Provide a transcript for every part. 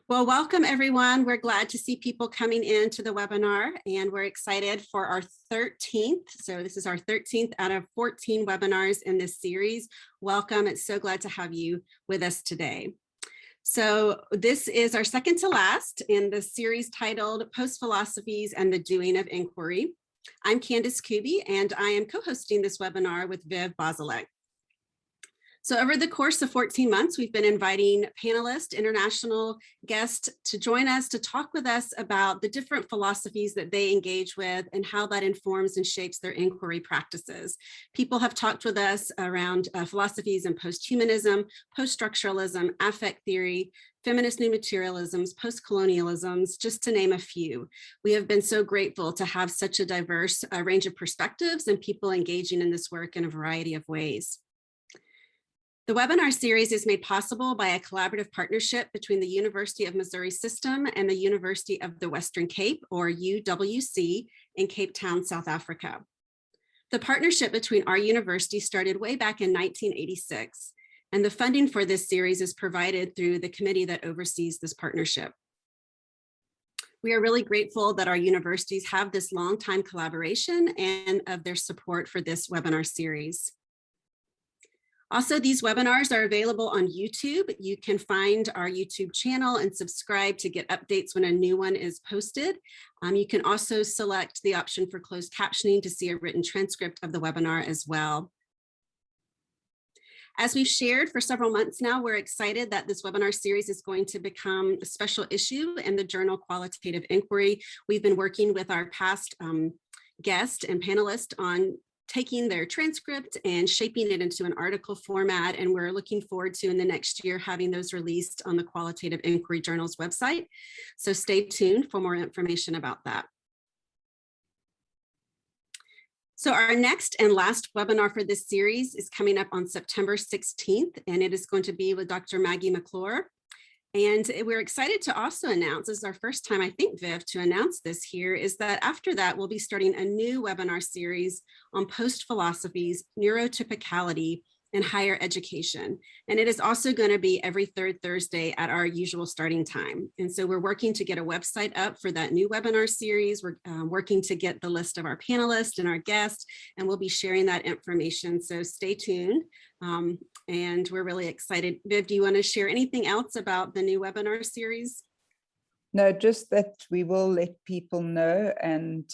Well, welcome everyone. We're glad to see people coming into the webinar, and we're excited for our 13th. So this is our 13th out of 14 webinars in this series. Welcome. It's so glad to have you with us today. So this is our second to last in the series titled Post-Philosophies and the Doing of Inquiry. I'm Candice Kuby, and I am co-hosting this webinar with Vivienne Bozalek. So over the course of 14 months, we've been inviting panelists, international guests to join us to talk with us about the different philosophies that they engage with and how that informs and shapes their inquiry practices. People have talked with us around philosophies in post-humanism, post-structuralism, affect theory, feminist new materialisms, post-colonialisms, just to name a few. We have been so grateful to have such a diverse range of perspectives and people engaging in this work in a variety of ways. The webinar series is made possible by a collaborative partnership between the University of Missouri System and the University of the Western Cape, or UWC, in Cape Town, South Africa. The partnership between our university started way back in 1986, and the funding for this series is provided through the committee that oversees this partnership. We are really grateful that our universities have this long-time collaboration and of their support for this webinar series. Also, these webinars are available on YouTube. You can find our YouTube channel and subscribe to get updates when a new one is posted. You can also select the option for closed captioning to see a written transcript of the webinar as well. As we've shared for several months now, we're excited that this webinar series is going to become a special issue in the journal Qualitative Inquiry. We've been working with our past guest and panelist on taking their transcript and shaping it into an article format. And we're looking forward to in the next year having those released on the Qualitative Inquiry Journal's website. So stay tuned for more information about that. So our next and last webinar for this series is coming up on September 16th, and it is going to be with Dr. Maggie McClure. And we're excited to also announce, this is our first time, I think, Viv, to announce this here, is that after that, we'll be starting a new webinar series on post-philosophies, neurotypicality, and higher education. And it is also going to be every third Thursday at our usual starting time. And so we're working to get a website up for that new webinar series. We're working to get the list of our panelists and our guests, and we'll be sharing that information. So stay tuned. And we're really excited. Viv, do you want to share anything else about the new webinar series? No, just that we will let people know, and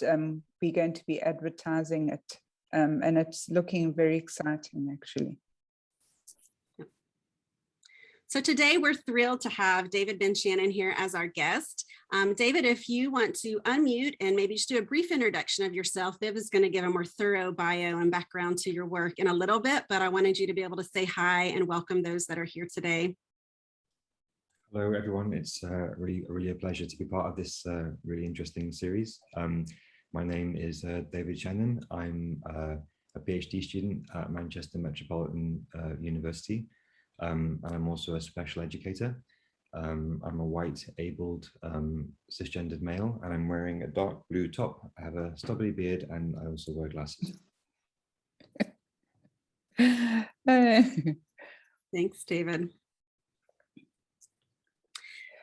we're going to be advertising it. And it's looking very exciting, actually. So today we're thrilled to have David Ben Shannon here as our guest. David, if you want to unmute and maybe just do a brief introduction of yourself. Viv is going to give a more thorough bio and background to your work in a little bit, but I wanted you to be able to say hi and welcome those that are here today. Hello, everyone. It's really a pleasure to be part of this really interesting series. My name is David Shannon. I'm a PhD student at Manchester Metropolitan University. And I'm also a special educator. I'm a white, abled, cisgendered male, and I'm wearing a dark blue top. I have a stubbly beard, and I also wear glasses. Thanks, David.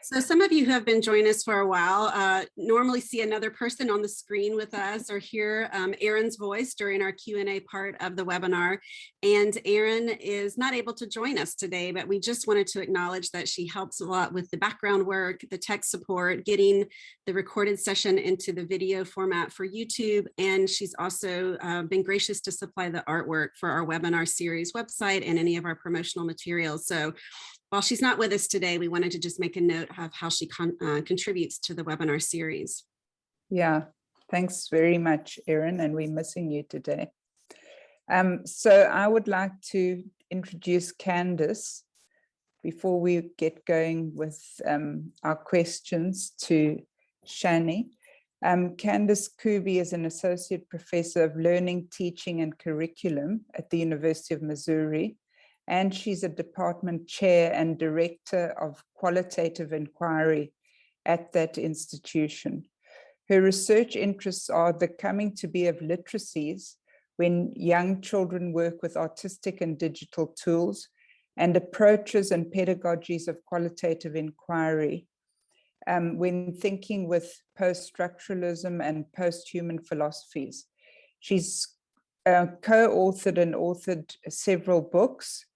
So some of you who have been joining us for a while normally see another person on the screen with us or hear Erin's voice during our Q&A part of the webinar. And Erin is not able to join us today, but we just wanted to acknowledge that she helps a lot with the background work, the tech support, getting the recorded session into the video format for YouTube. And she's also been gracious to supply the artwork for our webinar series website and any of our promotional materials. So while she's not with us today, we wanted to just make a note of how she contributes to the webinar series. Yeah, thanks very much, Erin, and we're missing you today. So I would like to introduce Candace before we get going with our questions to Shani. Candice Kuby is an associate professor of learning, teaching, and curriculum at the University of Missouri. And she's a department chair and director of qualitative inquiry at that institution. Her research interests are the coming to be of literacies when young children work with artistic and digital tools, and approaches and pedagogies of qualitative inquiry when thinking with post-structuralism and post-human philosophies. She's co-authored and authored several books,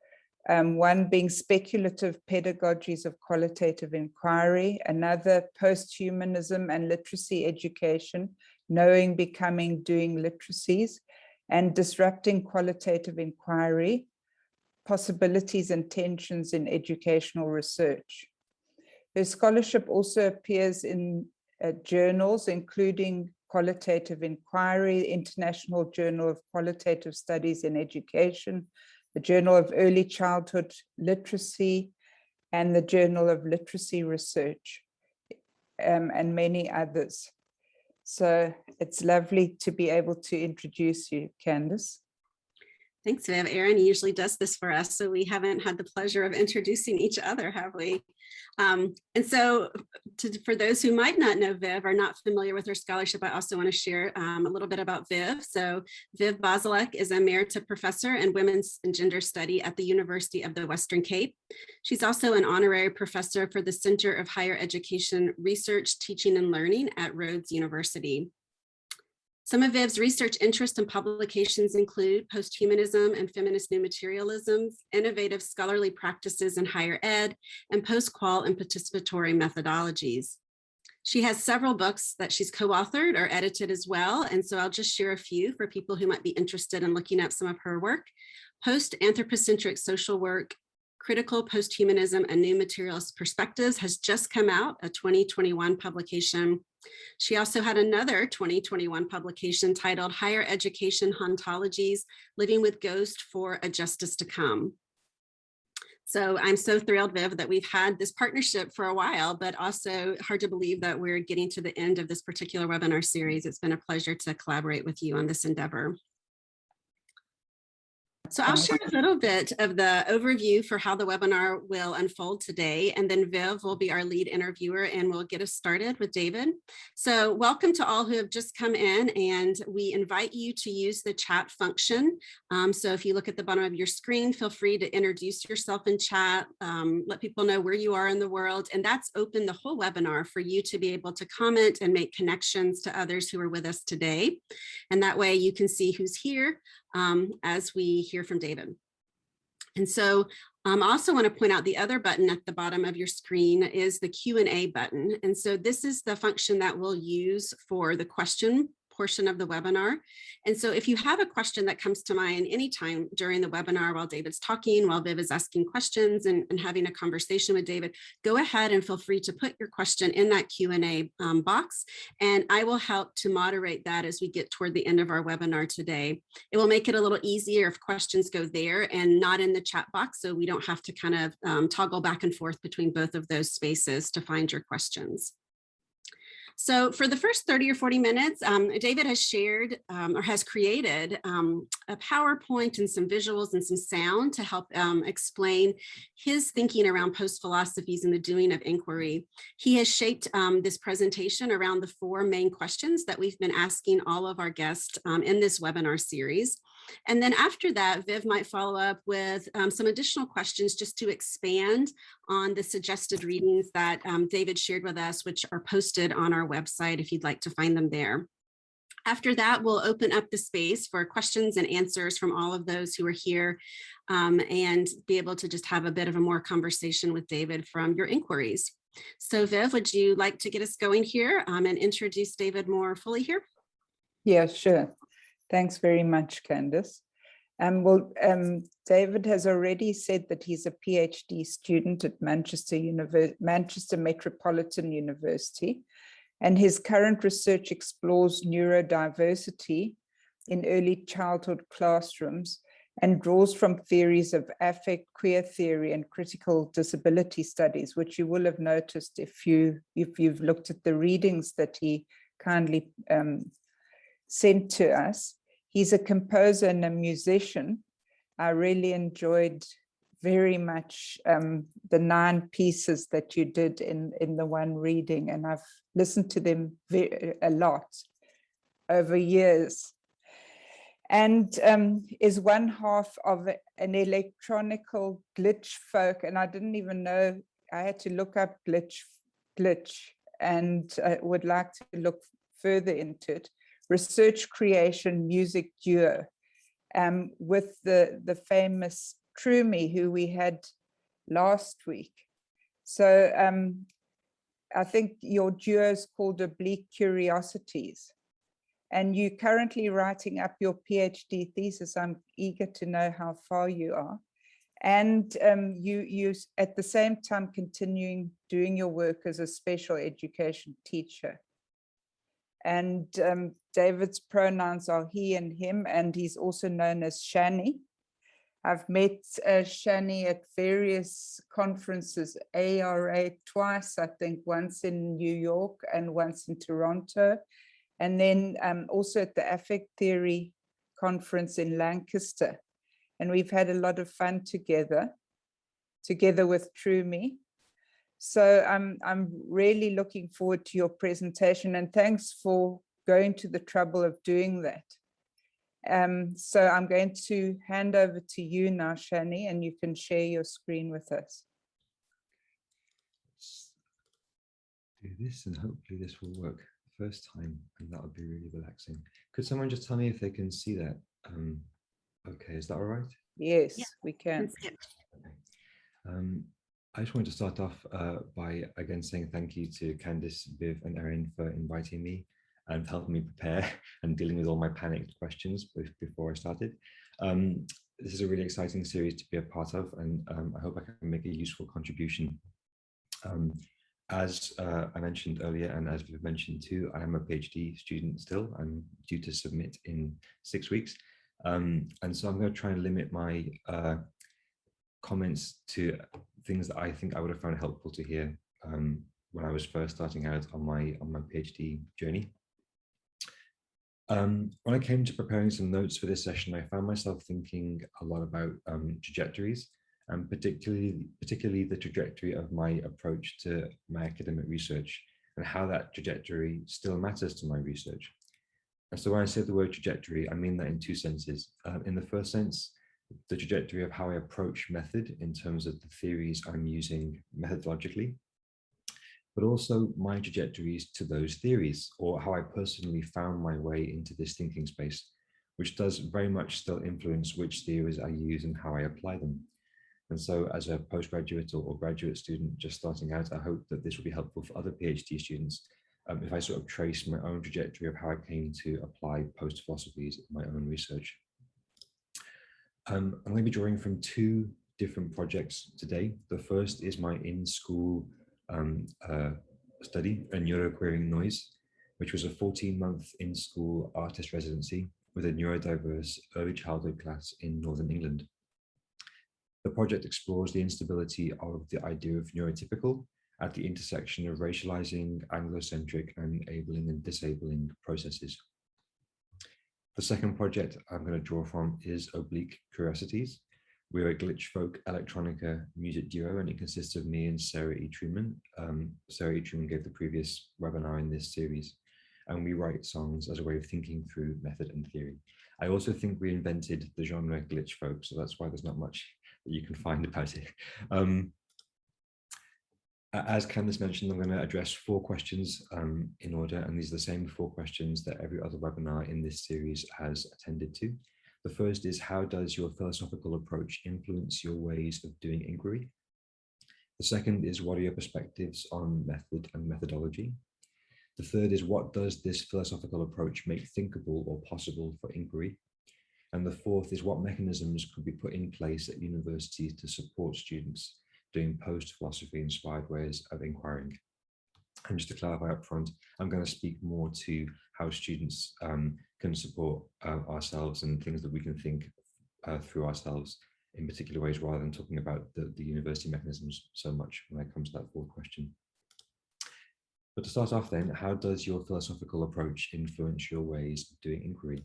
one being Speculative Pedagogies of Qualitative Inquiry, another Post-Humanism and Literacy Education, Knowing, Becoming, Doing Literacies, and Disrupting Qualitative Inquiry, Possibilities and Tensions in Educational Research. Her scholarship also appears in journals, including Qualitative Inquiry, International Journal of Qualitative Studies in Education, the Journal of Early Childhood Literacy, and the Journal of Literacy Research, and many others. So it's lovely to be able to introduce you, Candice. Thanks, Viv. Erin usually does this for us, so we haven't had the pleasure of introducing each other, have we? And so for those who might not know Viv or not familiar with her scholarship, I also want to share a little bit about Viv. So Viv Bozalek is a Emerita Professor in Women's and Gender Study at the University of the Western Cape. She's also an honorary professor for the Center of Higher Education Research, Teaching and Learning at Rhodes University. Some of Viv's research interests and publications include posthumanism and feminist new materialisms, innovative scholarly practices in higher ed, and post-qual and participatory methodologies. She has several books that she's co-authored or edited as well, and so I'll just share a few for people who might be interested in looking at some of her work. Post-anthropocentric social work, Critical Posthumanism and New Materialist Perspectives has just come out, a 2021 publication. She also had another 2021 publication titled Higher Education Hauntologies, Living with Ghost for a Justice to Come. So I'm so thrilled, Viv, that we've had this partnership for a while, but also hard to believe that we're getting to the end of this particular webinar series. It's been a pleasure to collaborate with you on this endeavor. So I'll share a little bit of the overview for how the webinar will unfold today, and then Viv will be our lead interviewer and we'll get us started with David. So welcome to all who have just come in, and we invite you to use the chat function. So if you look at the bottom of your screen, feel free to introduce yourself in chat, let people know where you are in the world, and that's open the whole webinar for you to be able to comment and make connections to others who are with us today. And that way you can see who's here as we hear from David. And so I also want to point out the other button at the bottom of your screen is the Q&A button. And so this is the function that we'll use for the question portion of the webinar. And so if you have a question that comes to mind anytime during the webinar while David's talking, while Viv is asking questions and having a conversation with David, go ahead and feel free to put your question in that Q&A box, and I will help to moderate that as we get toward the end of our webinar today. It will make it a little easier if questions go there and not in the chat box, so we don't have to kind of toggle back and forth between both of those spaces to find your questions. So for the first 30 or 40 minutes, David has shared or has created a PowerPoint and some visuals and some sound to help explain his thinking around post-philosophies and the doing of inquiry. He has shaped this presentation around the four main questions that we've been asking all of our guests in this webinar series. And then after that, Viv might follow up with some additional questions just to expand on the suggested readings that David shared with us, which are posted on our website if you'd like to find them there. After that, we'll open up the space for questions and answers from all of those who are here and be able to just have a bit of a more conversation with David from your inquiries. So Viv, would you like to get us going here and introduce David more fully here? Yeah, sure. Thanks very much, Candice. David has already said that he's a PhD student at Manchester Metropolitan University, and his current research explores neurodiversity in early childhood classrooms and draws from theories of affect, queer theory, and critical disability studies, which you will have noticed if you've looked at the readings that he kindly sent to us. He's a composer and a musician. I really enjoyed very much the 9 pieces that you did in the one reading, and I've listened to them a lot over years. And is one half of an electronical glitch folk, and I didn't even know, I had to look up glitch and would like to look further into it. Research creation music duo with the famous Trumi, who we had last week. So I think your duo is called Oblique Curiosities. And you're currently writing up your PhD thesis. I'm eager to know how far you are. And you at the same time continuing doing your work as a special education teacher. And David's pronouns are he and him, and he's also known as Shani. I've met Shani at various conferences, ARA twice, I think, once in New York and once in Toronto. And then also at the Affect Theory conference in Lancaster. And we've had a lot of fun together with Trumi. So I'm really looking forward to your presentation, and thanks for going to the trouble of doing that. So I'm going to hand over to you now, Shani, and you can share your screen with us. Let's do this, and hopefully this will work first time, and that would be really relaxing. Could someone just tell me if they can see that? Okay, is that all right? Yes, yeah, we can. Okay. I just wanted to start off by again saying thank you to Candice, Viv, and Erin for inviting me and helping me prepare and dealing with all my panicked questions before I started. This is a really exciting series to be a part of, and I hope I can make a useful contribution. As I mentioned earlier, and as we've mentioned too, I am a PhD student still. I'm due to submit in 6 weeks. And so I'm going to try and limit my comments to things that I think I would have found helpful to hear when I was first starting out on my PhD journey. When I came to preparing some notes for this session, I found myself thinking a lot about trajectories, and particularly the trajectory of my approach to my academic research and how that trajectory still matters to my research. And so when I say the word trajectory, I mean that in two senses. In the first sense, the trajectory of how I approach method in terms of the theories I'm using methodologically, but also my trajectories to those theories, or how I personally found my way into this thinking space, which does very much still influence which theories I use and how I apply them. And so as a postgraduate or graduate student just starting out, I hope that this will be helpful for other PhD students if I sort of trace my own trajectory of how I came to apply post-philosophies in my own research. I'm going to be drawing from two different projects today. The first is my in-school study, a neuroqueering noise, which was a 14-month in-school artist residency with a neurodiverse early childhood class in Northern England. The project explores the instability of the idea of neurotypical at the intersection of racializing, Anglocentric, and enabling and disabling processes. The second project I'm going to draw from is Oblique Curiosities. We're a glitch folk electronica music duo, and it consists of me and Sarah E. Truman. Sarah E. Truman gave the previous webinar in this series, and we write songs as a way of thinking through method and theory. I also think we invented the genre glitch folk, so that's why there's not much that you can find about it. As Candice mentioned, I'm going to address 4 questions in order, and these are the same 4 questions that every other webinar in this series has attended to. The first is, how does your philosophical approach influence your ways of doing inquiry? The second is, what are your perspectives on method and methodology? The third is, what does this philosophical approach make thinkable or possible for inquiry? And the fourth is, what mechanisms could be put in place at universities to support students doing post-philosophy inspired ways of inquiring? And just to clarify up front, I'm going to speak more to how students can support ourselves and things that we can think through ourselves in particular ways, rather than talking about the university mechanisms so much when it comes to that fourth question. But to start off then, how does your philosophical approach influence your ways of doing inquiry?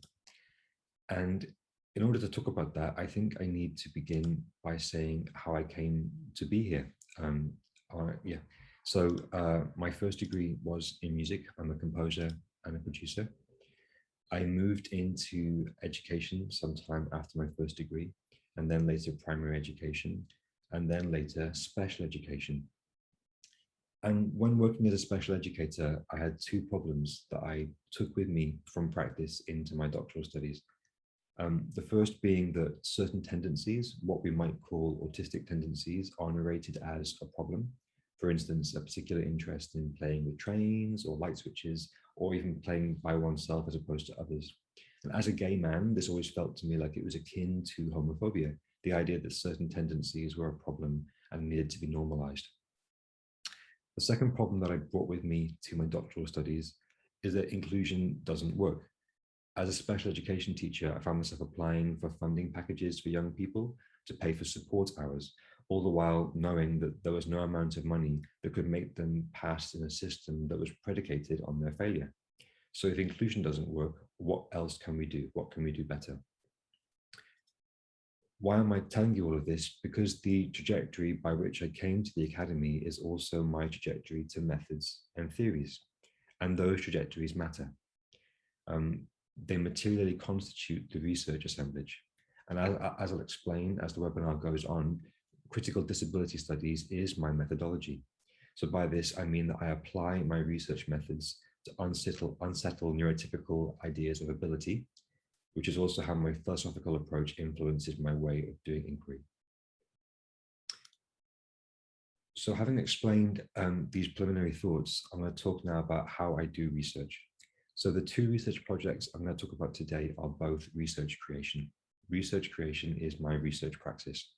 And in order to talk about that, I think I need to begin by saying how I came to be here. So my first degree was in music. I'm a composer and a producer. I moved into education sometime after my first degree, and then later primary education, and then later special education. And when working as a special educator, I had two problems that I took with me from practice into my doctoral studies. The first being that certain tendencies, what we might call autistic tendencies, are narrated as a problem. For instance, a particular interest in playing with trains or light switches, or even playing by oneself as opposed to others. And as a gay man, this always felt to me like it was akin to homophobia, the idea that certain tendencies were a problem and needed to be normalized. The second problem that I brought with me to my doctoral studies is that inclusion doesn't work. As a special education teacher, I found myself applying for funding packages for young people to pay for support hours, all the while knowing that there was no amount of money that could make them pass in a system that was predicated on their failure. So if inclusion doesn't work, what else can we do? What can we do better? Why am I telling you all of this? Because the trajectory by which I came to the academy is also my trajectory to methods and theories, and those trajectories matter. They materially constitute the research assemblage. And as I'll explain as the webinar goes on, critical disability studies is my methodology. So by this, I mean that I apply my research methods to unsettle neurotypical ideas of ability, which is also how my philosophical approach influences my way of doing inquiry. So having explained these preliminary thoughts, I'm going to talk now about how I do research. So the two research projects I'm going to talk about today are both research creation. Research creation is my research praxis.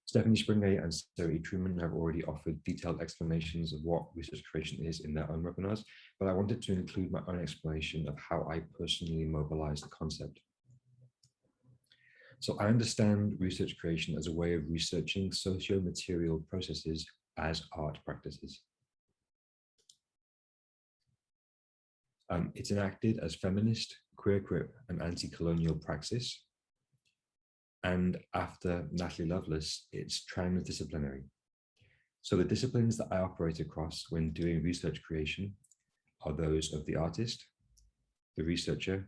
Stephanie Springay and Sarah Truman have already offered detailed explanations of what research creation is in their own webinars, but I wanted to include my own explanation of how I personally mobilize the concept. So I understand research creation as a way of researching socio-material processes as art practices. It's enacted as feminist, queer grip, and anti-colonial praxis. And after Natalie Lovelace, it's transdisciplinary. So the disciplines that I operate across when doing research creation are those of the artist, the researcher,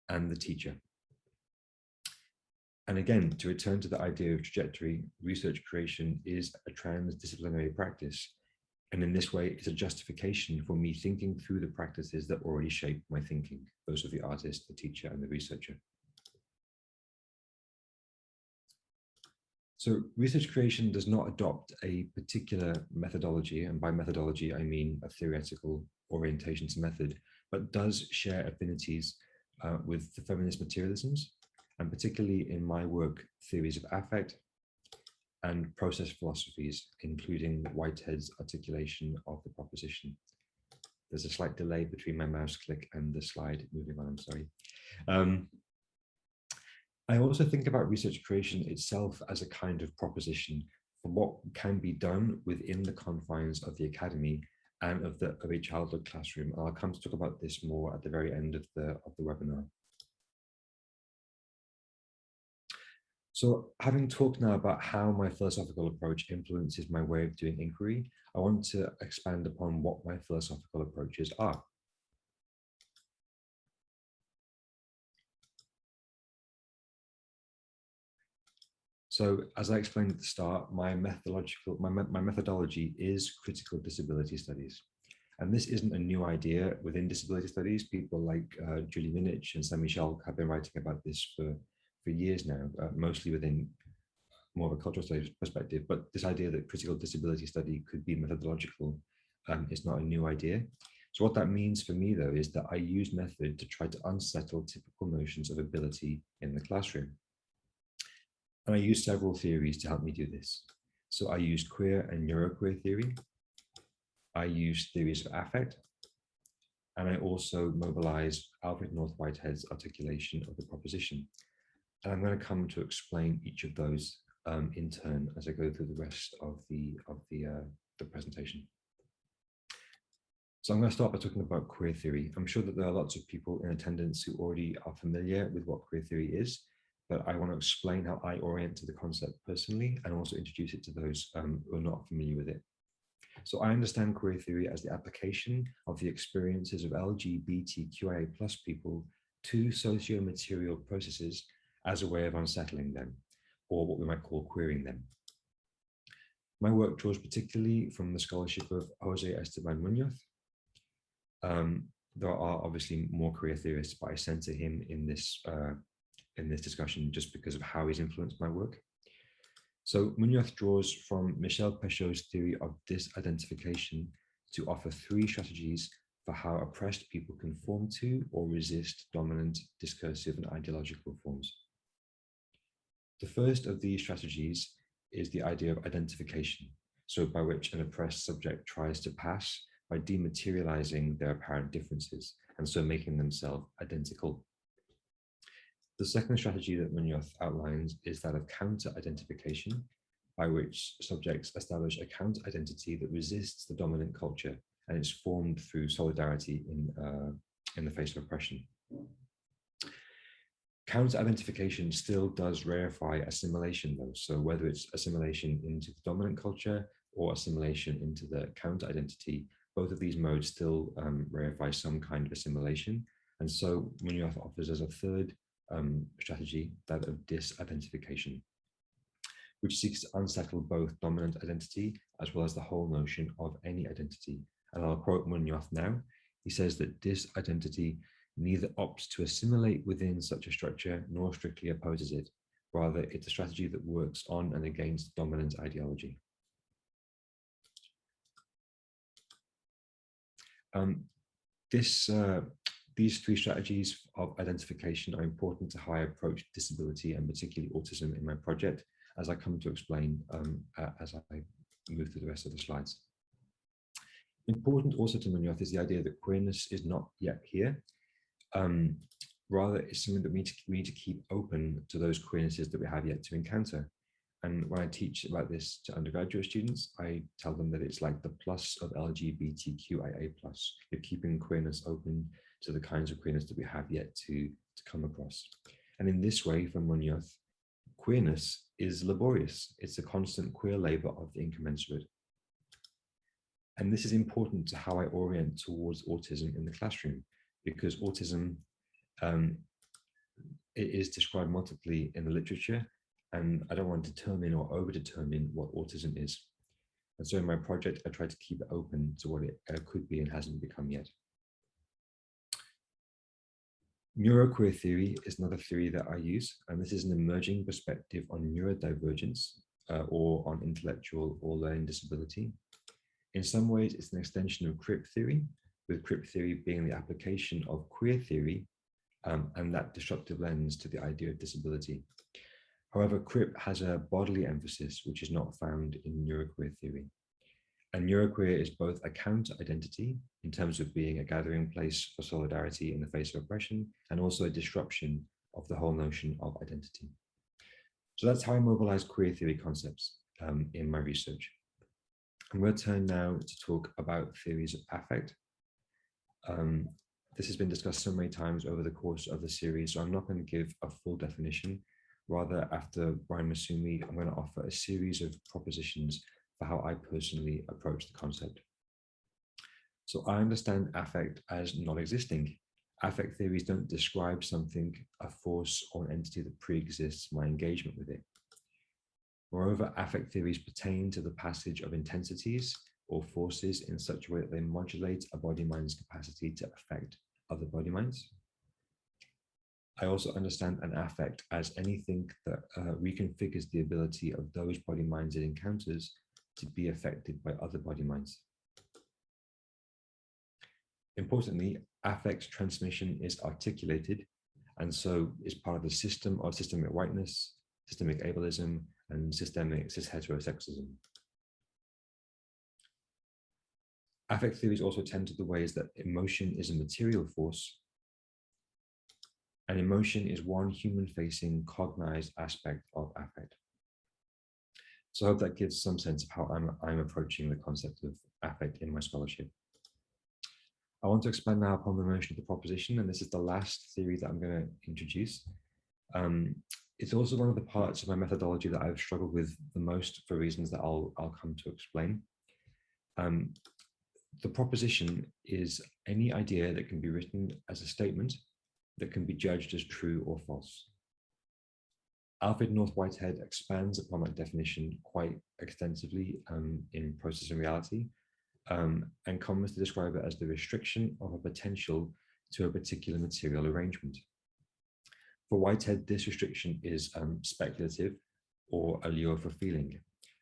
and the teacher. And again, to return to the idea of trajectory, research creation is a transdisciplinary practice. And in this way, it's a justification for me thinking through the practices that already shape my thinking, those of the artist, the teacher, and the researcher. So research creation does not adopt a particular methodology, and by methodology, I mean a theoretical orientation to method, but does share affinities with the feminist materialisms, and particularly in my work, theories of affect and process philosophies, including Whitehead's articulation of the proposition. There's a slight delay between my mouse click and the slide moving on, I'm sorry. I also think about research creation itself as a kind of proposition for what can be done within the confines of the academy and of a childhood classroom. I'll come to talk about this more at the very end of the webinar. So having talked now about how my philosophical approach influences my way of doing inquiry, I want to expand upon what my philosophical approaches are. So as I explained at the start, my methodology is critical disability studies. And this isn't a new idea within disability studies. People like Julie Minich and Sami Schalk have been writing about this for years now, mostly within more of a cultural studies perspective. But this idea that critical disability study could be methodological is not a new idea. So what that means for me, though, is that I use method to try to unsettle typical notions of ability in the classroom. And I use several theories to help me do this. So I used queer and neuroqueer theory. I used theories of affect. And I also mobilized Alfred North Whitehead's articulation of the proposition. And I'm going to come to explain each of those in turn as I go through the rest of the presentation. So I'm going to start by talking about queer theory. I'm sure that there are lots of people in attendance who already are familiar with what queer theory is, but I want to explain how I orient to the concept personally and also introduce it to those who are not familiar with it. So I understand queer theory as the application of the experiences of LGBTQIA+ people to socio-material processes as a way of unsettling them, or what we might call queering them. My work draws particularly from the scholarship of Jose Esteban Munoz. There are obviously more queer theorists, but I center him in this discussion just because of how he's influenced my work. So Munoz draws from Michel Pechot's theory of disidentification to offer 3 strategies for how oppressed people conform to or resist dominant discursive and ideological forms. The first of these strategies is the idea of identification, so by which an oppressed subject tries to pass by dematerializing their apparent differences and so making themselves identical. The second strategy that Munoz outlines is that of counter-identification, by which subjects establish a counter-identity that resists the dominant culture and is formed through solidarity in the face of oppression. Counter-identification still does rarefy assimilation though, so whether it's assimilation into the dominant culture or assimilation into the counter-identity, both of these modes still rarefy some kind of assimilation. And so Munoz offers us a third strategy, that of disidentification, which seeks to unsettle both dominant identity as well as the whole notion of any identity. And I'll quote Munoz now. He says that disidentity neither opts to assimilate within such a structure nor strictly opposes it. Rather, it's a strategy that works on and against dominant ideology. These 3 strategies of identification are important to how I approach disability and particularly autism in my project, as I come to explain as I move through the rest of the slides. Important also to Munoz is the idea that queerness is not yet here. Rather, it's something that we need to keep open to those queernesses that we have yet to encounter. And when I teach about this to undergraduate students, I tell them that it's like the plus of LGBTQIA+. You're keeping queerness open to the kinds of queerness that we have yet to come across. And in this way, for Munoz, queerness is laborious. It's a constant queer labor of the incommensurate. And this is important to how I orient towards autism in the classroom, because autism it is described multiply in the literature, and I don't want to determine or over-determine what autism is. And so in my project, I try to keep it open to what it could be and hasn't become yet. Neuroqueer theory is another theory that I use, and this is an emerging perspective on neurodivergence or on intellectual or learning disability. In some ways, it's an extension of crip theory, with crip theory being the application of queer theory and that disruptive lens to the idea of disability. However, crip has a bodily emphasis, which is not found in neuroqueer theory. And neuroqueer is both a counter-identity in terms of being a gathering place for solidarity in the face of oppression, and also a disruption of the whole notion of identity. So that's how I mobilize queer theory concepts in my research. I'm going to turn now to talk about theories of affect. This has been discussed so many times over the course of the series, so I'm not going to give a full definition. Rather, after Brian Masumi, I'm going to offer a series of propositions for how I personally approach the concept. So I understand affect as non-existing. Affect theories don't describe something, a force or an entity that pre-exists my engagement with it. Moreover, affect theories pertain to the passage of intensities or forces in such a way that they modulate a body-mind's capacity to affect other body-minds. I also understand an affect as anything that reconfigures the ability of those body-minds it encounters to be affected by other body-minds. Importantly, affect transmission is articulated, and so is part of the system of systemic whiteness, systemic ableism, and systemic cis-heterosexism. Affect theories also tend to the ways that emotion is a material force, and emotion is one human-facing, cognized aspect of affect. So I hope that gives some sense of how I'm approaching the concept of affect in my scholarship. I want to expand now upon the notion of the proposition, and this is the last theory that I'm going to introduce. It's also one of the parts of my methodology that I've struggled with the most for reasons that I'll come to explain. The proposition is any idea that can be written as a statement that can be judged as true or false. Alfred North Whitehead expands upon that definition quite extensively in Process and Reality, and comes to describe it as the restriction of a potential to a particular material arrangement. For Whitehead, this restriction is speculative or a lure for feeling.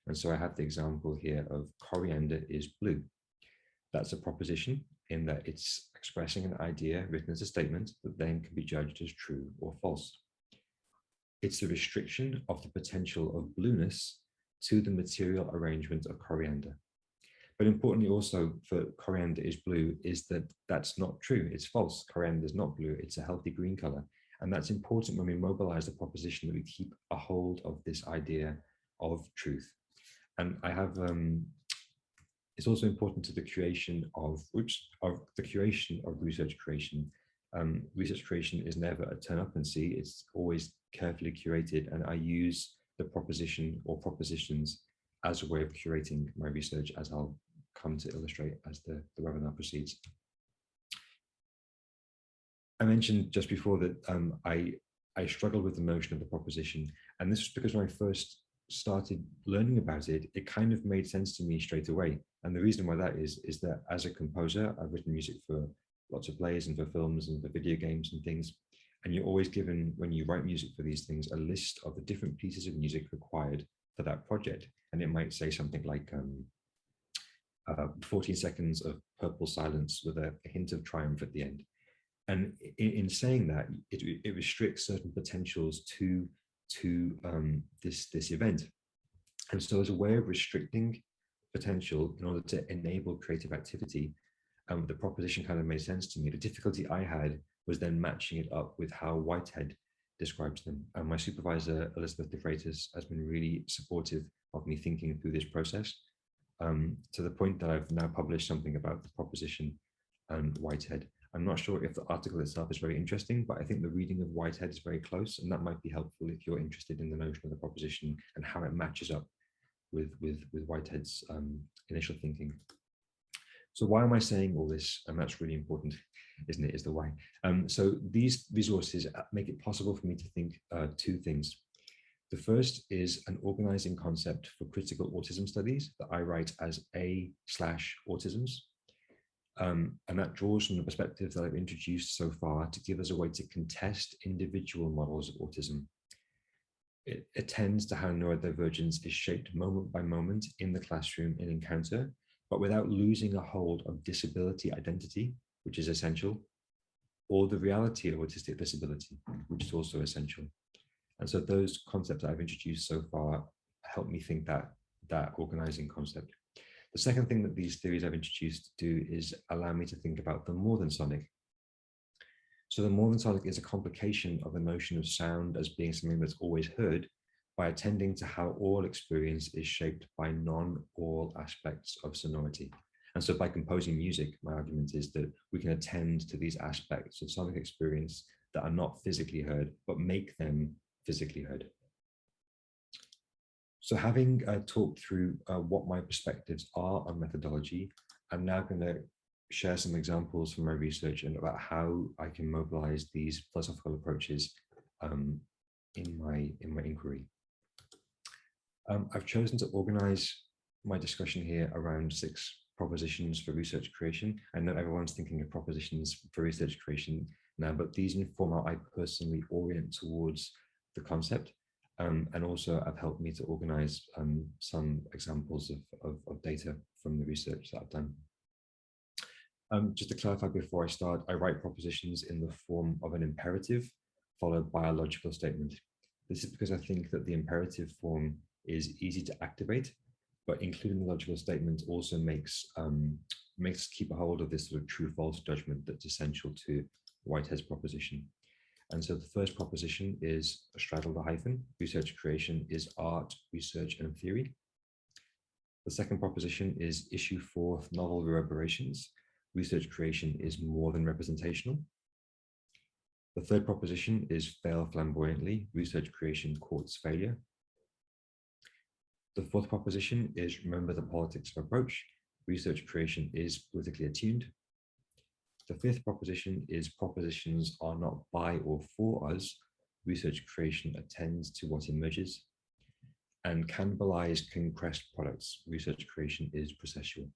And so I have the example here of coriander is blue. That's a proposition in that it's expressing an idea written as a statement that then can be judged as true or false. It's the restriction of the potential of blueness to the material arrangement of coriander. But importantly also for coriander is blue is that that's not true, it's false. Coriander is not blue, it's a healthy green color. And that's important when we mobilize the proposition that we keep a hold of this idea of truth. And I have, it's also important to the creation of research creation. Research creation is never a turn up and see, it's always carefully curated. And I use the proposition or propositions as a way of curating my research, as I'll come to illustrate as the webinar proceeds. I mentioned just before that I struggled with the notion of the proposition, and this was because when I first started learning about it, it kind of made sense to me straight away. And the reason why that is that as a composer, I've written music for lots of plays and for films and for video games and things. And you're always given, when you write music for these things, a list of the different pieces of music required for that project. And it might say something like 14 seconds of purple silence with a hint of triumph at the end. And in saying that, it restricts certain potentials to this event. And so as a way of restricting potential in order to enable creative activity, the proposition kind of made sense to me. The difficulty I had was then matching it up with how Whitehead describes them. And my supervisor, Elizabeth de Freitas, has been really supportive of me thinking through this process, to the point that I've now published something about the proposition and Whitehead. I'm not sure if the article itself is very interesting, but I think the reading of Whitehead is very close, and that might be helpful if you're interested in the notion of the proposition and how it matches up with Whitehead's initial thinking. So why am I saying all this? And that's really important, isn't it, is the why. So these resources make it possible for me to think two things. The first is an organizing concept for critical autism studies that I write as A/autisms. And that draws from the perspective that I've introduced so far to give us a way to contest individual models of autism. It attends to how neurodivergence is shaped moment by moment in the classroom in encounter, but without losing a hold of disability identity, which is essential, or the reality of autistic disability, which is also essential. And so those concepts that I've introduced so far help me think that organizing concept. The second thing that these theories I've introduced do is allow me to think about the more than sonic. So the more than sonic is a complication of the notion of sound as being something that's always heard, by attending to how all experience is shaped by non-all aspects of sonority. And so by composing music, my argument is that we can attend to these aspects of sonic experience that are not physically heard, but make them physically heard. So having talked through what my perspectives are on methodology, I'm now going to share some examples from my research and about how I can mobilize these philosophical approaches in my inquiry. I've chosen to organize my discussion here around 6 propositions for research creation. I know everyone's thinking of propositions for research creation now, but these inform how I personally orient towards the concept, and also have helped me to organize some examples of data from the research that I've done. Just to clarify before I start, I write propositions in the form of an imperative followed by a logical statement. This is because I think that the imperative form is easy to activate, but including the logical statement also makes us keep a hold of this sort of true-false judgment that's essential to Whitehead's proposition. And so the first proposition is straddle the hyphen. Research creation is art, research, and theory. The second proposition is issue forth novel reverberations. Research creation is more than representational. The third proposition is fail flamboyantly. Research creation courts failure. The fourth proposition is remember the politics of approach. Research creation is politically attuned. The fifth proposition is propositions are not by or for us, research creation attends to what emerges, and cannibalized compressed products, research creation is processual.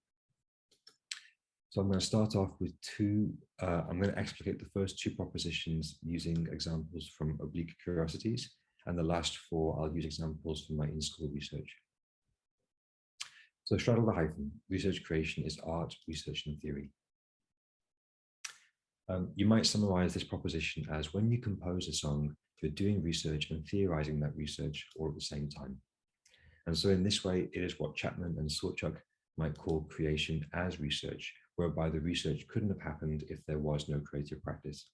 So I'm going to start off with I'm going to explicate the first two propositions using examples from oblique curiosities, and the last four I'll use examples from my in-school research. So straddle the hyphen, research creation is art, research, and theory. You might summarize this proposition as when you compose a song, you're doing research and theorizing that research all at the same time. And so in this way, it is what Chapman and Sawchuk might call creation as research, whereby the research couldn't have happened if there was no creative practice.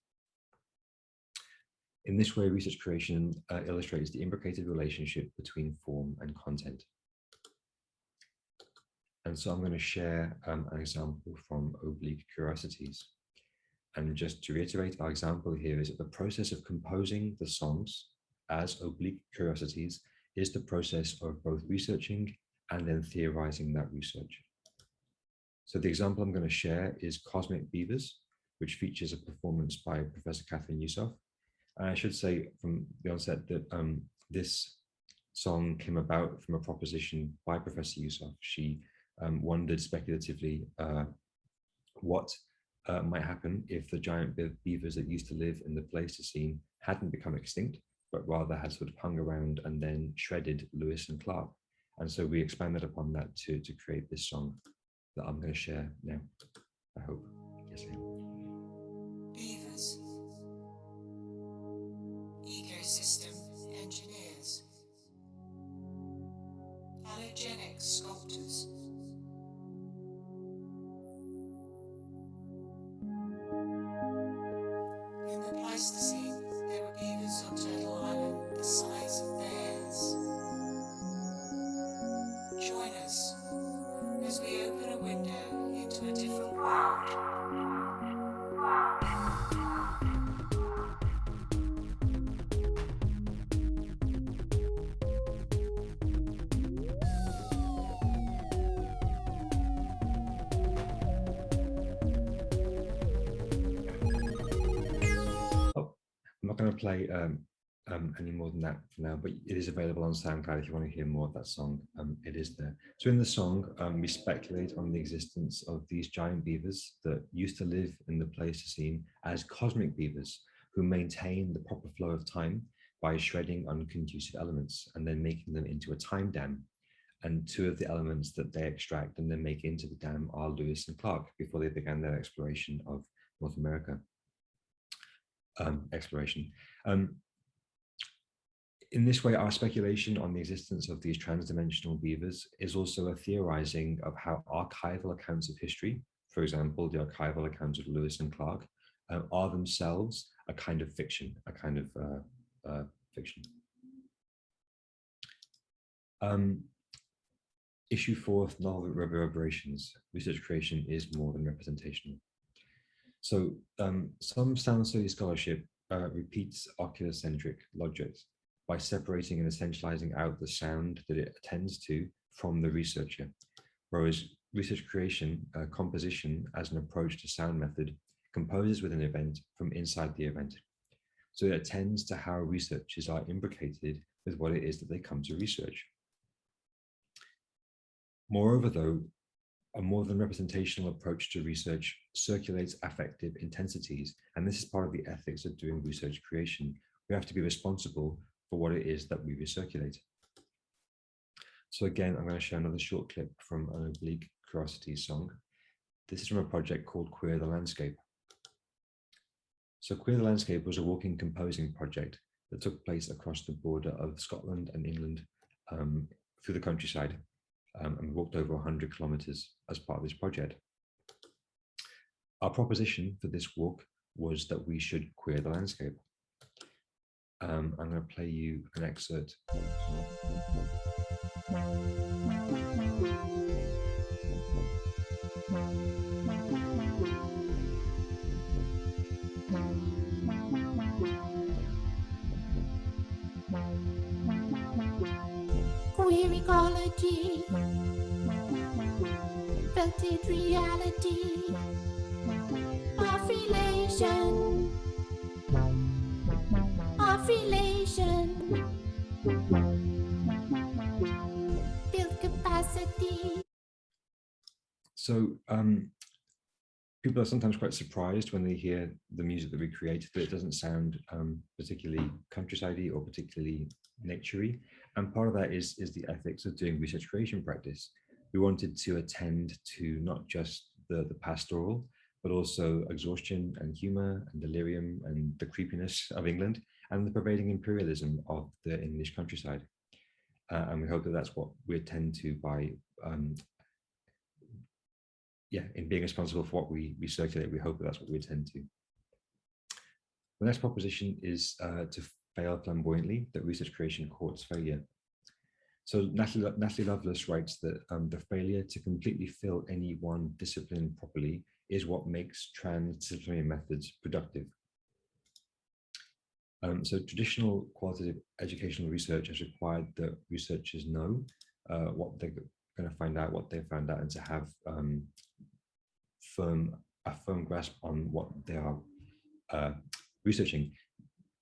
In this way, research creation illustrates the imbricated relationship between form and content. And so I'm going to share an example from oblique curiosities. And just to reiterate, our example here is that the process of composing the songs as oblique curiosities is the process of both researching and then theorizing that research. So the example I'm going to share is Cosmic Beavers, which features a performance by Professor Catherine Yusof. And I should say from the onset that this song came about from a proposition by Professor Yusof. She wondered speculatively what might happen if the giant beavers that used to live in the Pleistocene hadn't become extinct, but rather had sort of hung around and then shredded Lewis and Clark. And so we expanded upon that to create this song that I'm going to share now, I hope. Yes, I am. Beavers, ecosystem engineers, allogenic sculptors. In the Pleistocene, there were beavers on Turtle Island the size of bears. Join us as we open a window into a different world. I'm not going to play any more than that for now, but it is available on SoundCloud if you want to hear more of that song. It is there. So in the song, we speculate on the existence of these giant beavers that used to live in the Pleistocene as cosmic beavers who maintain the proper flow of time by shredding unconducive elements and then making them into a time dam. And two of the elements that they extract and then make into the dam are Lewis and Clark before they began their exploration of North America. In this way, our speculation on the existence of these transdimensional beavers is also a theorizing of how archival accounts of history, for example, the archival accounts of Lewis and Clark, are themselves a kind of fiction, Issue 4, novel reverberations. Research creation is more than representational. So some sound study scholarship repeats oculocentric logic by separating and essentializing out the sound that it attends to from the researcher, whereas research creation, composition as an approach to sound method, composes with an event from inside the event. So it attends to how researchers are imbricated with what it is that they come to research. Moreover, though, a more than representational approach to research circulates affective intensities, and this is part of the ethics of doing research creation. We have to be responsible for what it is that we recirculate. So again, I'm going to share another short clip from an oblique curiosity song. This is from a project called Queer the Landscape. So Queer the Landscape was a walking composing project that took place across the border of Scotland and England through the countryside. And walked over 100 kilometers as part of this project. Our proposition for this walk was that we should queer the landscape. I'm going to play you an excerpt. Queer ecology, felted reality, of relation, of relation. Build capacity. So people are sometimes quite surprised when they hear the music that we create, that it doesn't sound particularly countryside-y or particularly nature-y. And part of that is the ethics of doing research creation practice. We wanted to attend to not just the pastoral, but also exhaustion and humor and delirium and the creepiness of England and the pervading imperialism of the English countryside. And we hope that that's what we attend to by in being responsible for what we circulate. We hope that that's what we attend to. The next proposition is to fail flamboyantly, that research creation courts failure. So Natalie Lovelace writes that the failure to completely fill any one discipline properly is what makes transdisciplinary methods productive. So traditional qualitative educational research has required that researchers know what they're going to find out, what they found out, and to have a firm grasp on what they are researching.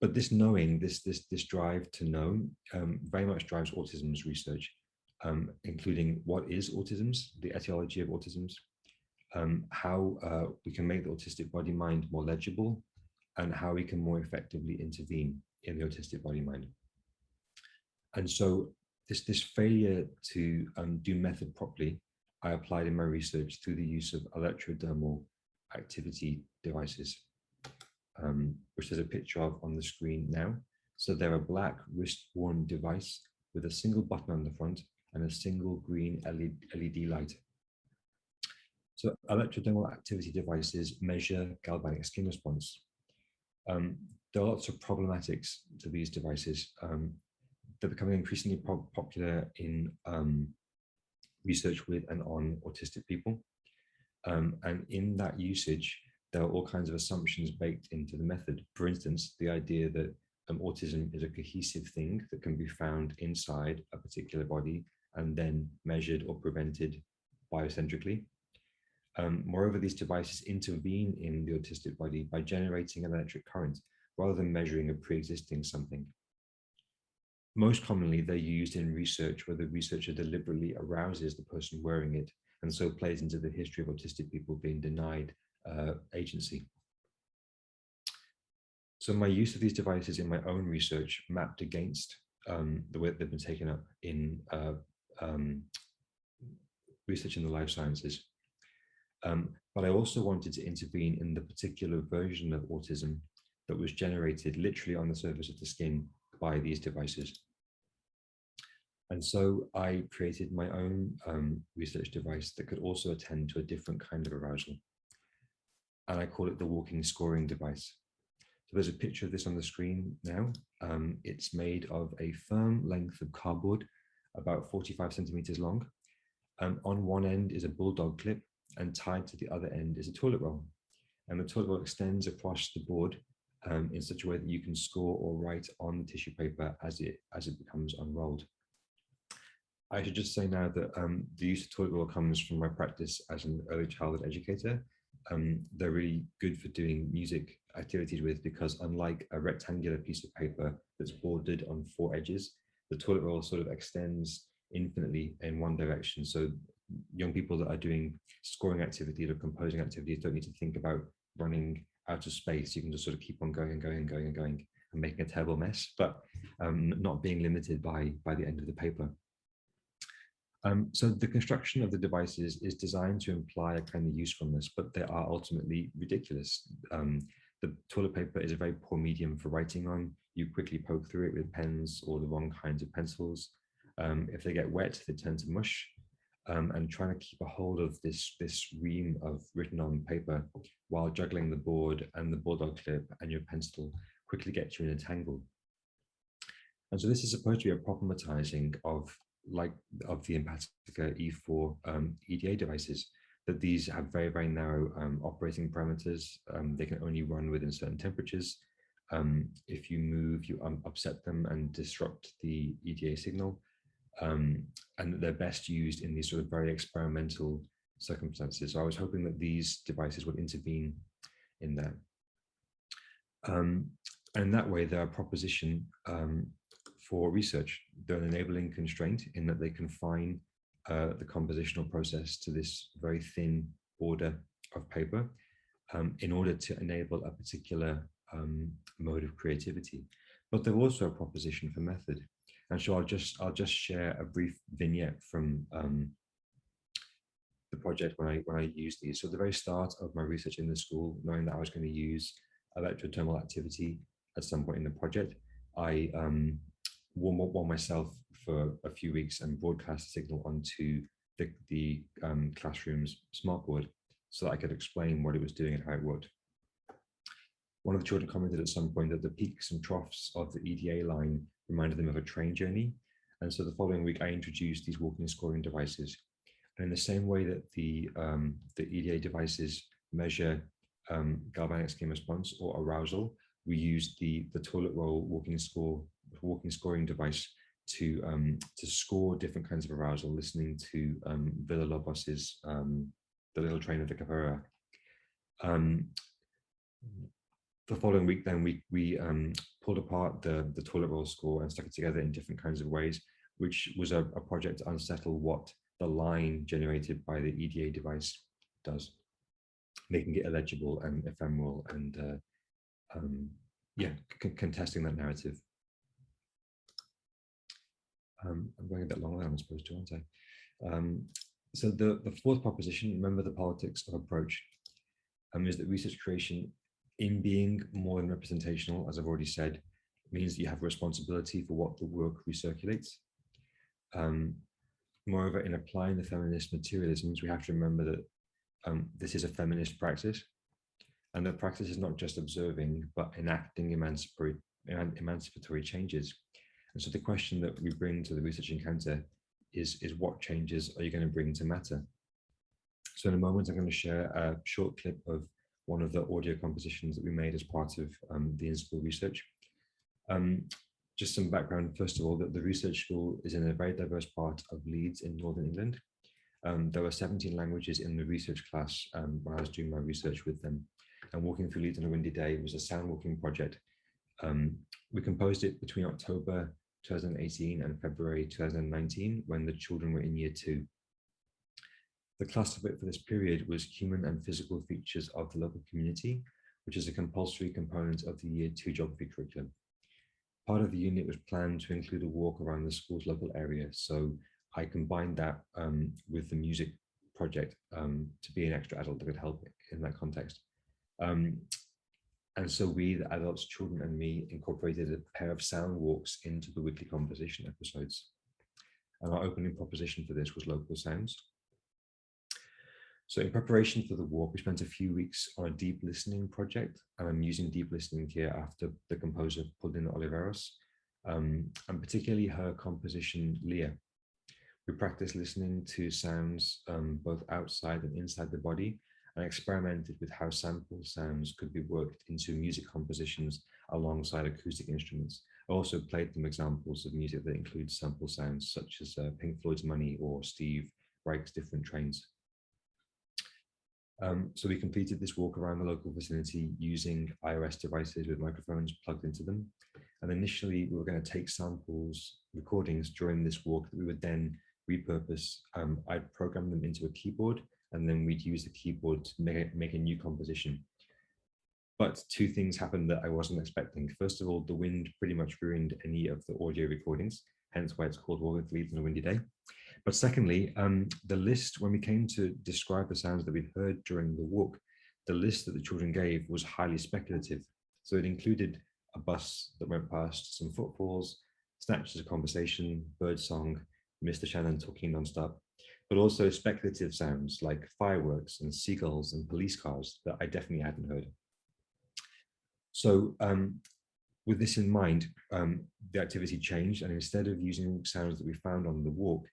But this knowing, this drive to know, very much drives autism's research, including what is autism's, the etiology of autism's, how we can make the autistic body-mind more legible, and how we can more effectively intervene in the autistic body-mind. And so this failure to do method properly, I applied in my research through the use of electrodermal activity devices, which there's a picture of on the screen now. So they're a black wrist-worn device with a single button on the front and a single green LED light. So electrodermal activity devices measure galvanic skin response. There are lots of problematics to these devices. They're becoming increasingly popular in research with and on autistic people. And in that usage, there are all kinds of assumptions baked into the method. For instance, the idea that autism is a cohesive thing that can be found inside a particular body and then measured or prevented biocentrically. Moreover, these devices intervene in the autistic body by generating an electric current rather than measuring a pre-existing something. Most commonly, they're used in research where the researcher deliberately arouses the person wearing it, and so plays into the history of autistic people being denied agency. So my use of these devices in my own research mapped against the way that they've been taken up in research in the life sciences. But I also wanted to intervene in the particular version of autism that was generated literally on the surface of the skin by these devices. And so I created my own research device that could also attend to a different kind of arousal. And I call it the walking scoring device. So there's a picture of this on the screen now. It's made of a firm length of cardboard, about 45 centimeters long. On one end is a bulldog clip, and tied to the other end is a toilet roll. And the toilet roll extends across the board in such a way that you can score or write on the tissue paper as it becomes unrolled. I should just say now that the use of toilet roll comes from my practice as an early childhood educator. They're really good for doing music activities with, because unlike a rectangular piece of paper that's bordered on 4 edges, the toilet roll sort of extends infinitely in one direction. So young people that are doing scoring activities or composing activities don't need to think about running out of space. You can just sort of keep on going and going and going and going and making a terrible mess, but not being limited by the end of the paper. So the construction of the devices is designed to imply a kind of usefulness, but they are ultimately ridiculous. The toilet paper is a very poor medium for writing on. You quickly poke through it with pens or the wrong kinds of pencils. If they get wet, they turn to mush. And trying to keep a hold of this ream of written on paper while juggling the board and the bulldog clip and your pencil quickly gets you in a tangle. And so this is supposed to be a problematizing of the Empatica E4 EDA devices, that these have very, very narrow operating parameters. They can only run within certain temperatures. If you move, you upset them and disrupt the EDA signal. And they're best used in these sort of very experimental circumstances. So I was hoping that these devices would intervene in that. And in that way, they're a proposition for research. They're an enabling constraint in that they confine the compositional process to this very thin border of paper in order to enable a particular mode of creativity. But they're also a proposition for method. And so I'll just share a brief vignette from the project when I used these. So at the very start of my research in the school, knowing that I was going to use electrothermal activity at some point in the project, I wore myself for a few weeks and broadcast the signal onto the classroom's smartboard so that I could explain what it was doing and how it worked. One of the children commented at some point that the peaks and troughs of the EDA line reminded them of a train journey. And so the following week, I introduced these walking scoring devices. And in the same way that the EDA devices measure galvanic skin response or arousal, we used the toilet roll walking scoring device to score different kinds of arousal, listening to Villa-Lobos's The Little Train of the Capoeira. The following week, then we pulled apart the toilet roll score and stuck it together in different kinds of ways, which was a project to unsettle what the line generated by the EDA device does, making it illegible and ephemeral and contesting that narrative. I'm going a bit longer than I'm supposed to, aren't I? So the fourth proposition, remember the politics of approach, is that research creation, in being more than representational, as I've already said, means that you have a responsibility for what the work recirculates. Moreover, in applying the feminist materialisms, we have to remember that this is a feminist practice, and the practice is not just observing, but enacting emancipatory changes. And so the question that we bring to the research encounter is what changes are you going to bring to matter? So in a moment, I'm going to share a short clip of one of the audio compositions that we made as part of the in-school research. Just some background, first of all, that the research school is in a very diverse part of Leeds in Northern England. There were 17 languages in the research class when I was doing my research with them. And walking through Leeds on a windy day was a sound walking project. We composed it between October 2018 and February 2019 when the children were in year 2. The class topic for this period was human and physical features of the local community, which is a compulsory component of the year 2 geography curriculum. Part of the unit was planned to include a walk around the school's local area. So I combined that with the music project to be an extra adult that could help in that context. And so we, the adults, children and me, incorporated a pair of sound walks into the weekly conversation episodes. And our opening proposition for this was local sounds. So in preparation for the walk, we spent a few weeks on a deep listening project, and I'm using deep listening here after the composer Paulina Oliveros, and particularly her composition, Leah. We practiced listening to sounds both outside and inside the body, and experimented with how sample sounds could be worked into music compositions alongside acoustic instruments. I also played them examples of music that includes sample sounds, such as Pink Floyd's Money or Steve Reich's Different Trains. So we completed this walk around the local vicinity using iOS devices with microphones plugged into them. And initially we were going to take samples, recordings during this walk that we would then repurpose. I'd program them into a keyboard, and then we'd use the keyboard to make a new composition. But two things happened that I wasn't expecting. First of all, the wind pretty much ruined any of the audio recordings, hence why it's called Walking Through Leeds on a Windy Day. But secondly, the list, when we came to describe the sounds that we'd heard during the walk, the list that the children gave was highly speculative. So it included a bus that went past, some footfalls, snatches of conversation, bird song, Mr. Shannon talking nonstop, but also speculative sounds like fireworks and seagulls and police cars that I definitely hadn't heard. So with this in mind, the activity changed, and instead of using sounds that we found on the walk,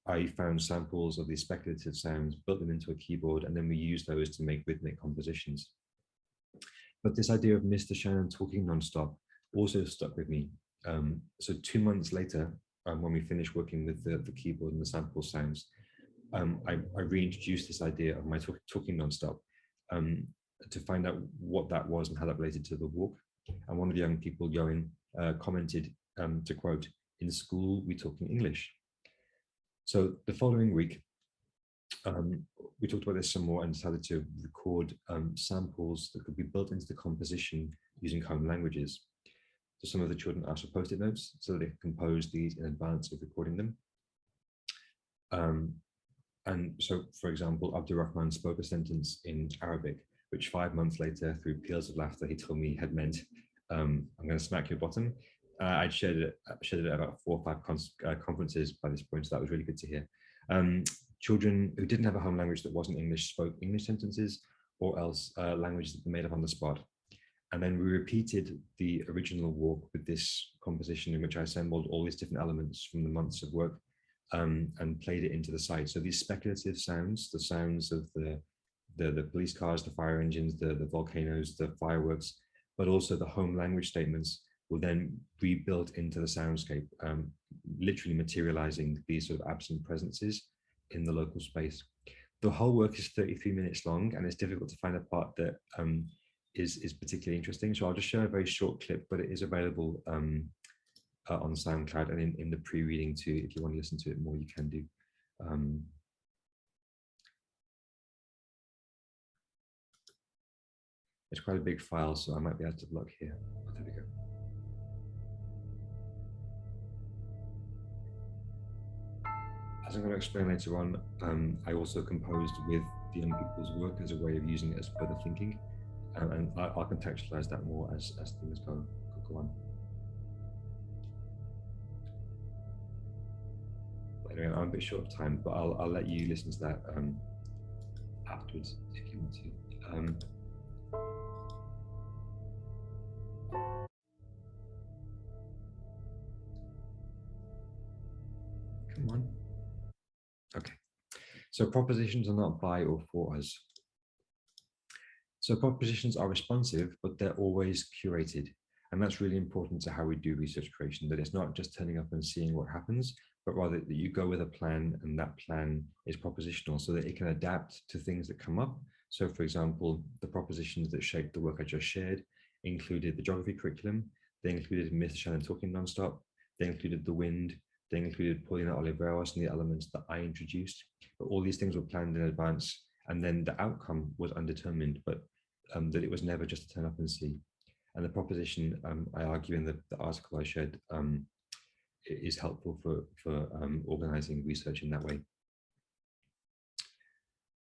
I found samples of these speculative sounds, built them into a keyboard, and then we used those to make rhythmic compositions. But this idea of Mr. Shannon talking nonstop also stuck with me. So 2 months later, when we finished working with the keyboard and the sample sounds, I reintroduced this idea of my talking nonstop to find out what that was and how that related to the walk. And one of the young people going commented, to quote, "In school, we talk in English." So the following week, we talked about this some more and decided to record samples that could be built into the composition using home languages. So some of the children asked for post-it notes so that they could compose these in advance of recording them. And so, for example, Abdurrahman spoke a sentence in Arabic, which 5 months later, through peals of laughter, he told me had meant, "I'm going to smack your bottom." I'd shared it at about 4 or 5 conferences by this point, so that was really good to hear. Children who didn't have a home language that wasn't English spoke English sentences, or else languages that were made up on the spot. And then we repeated the original walk with this composition in which I assembled all these different elements from the months of work and played it into the site. So these speculative sounds, the sounds of the police cars, the fire engines, the volcanoes, the fireworks, but also the home language statements will then be built into the soundscape, literally materializing these sort of absent presences in the local space. The whole work is 33 minutes long, and it's difficult to find a part that is particularly interesting. So I'll just show a very short clip, but it is available on SoundCloud and in the pre-reading too. If you want to listen to it more, you can do. It's quite a big file, so I might be able to look here. Oh, there we go. As I'm going to explain later on, I also composed with the young people's work as a way of using it as further thinking, and I'll contextualize that more as things go on. Anyway, I'm a bit short of time, but I'll let you listen to that afterwards if you want to. Come on. Okay. So propositions are not by or for us. So propositions are responsive, but they're always curated. And that's really important to how we do research creation, that it's not just turning up and seeing what happens, but rather that you go with a plan, and that plan is propositional so that it can adapt to things that come up. So for example, the propositions that shaped the work I just shared included the geography curriculum, they included Mr. Shannon talking nonstop, they included the wind, they included Paulina Oliveros and the elements that I introduced. But all these things were planned in advance, and then the outcome was undetermined, but that it was never just to turn up and see. And the proposition, I argue in the article I shared, is helpful for organizing research in that way.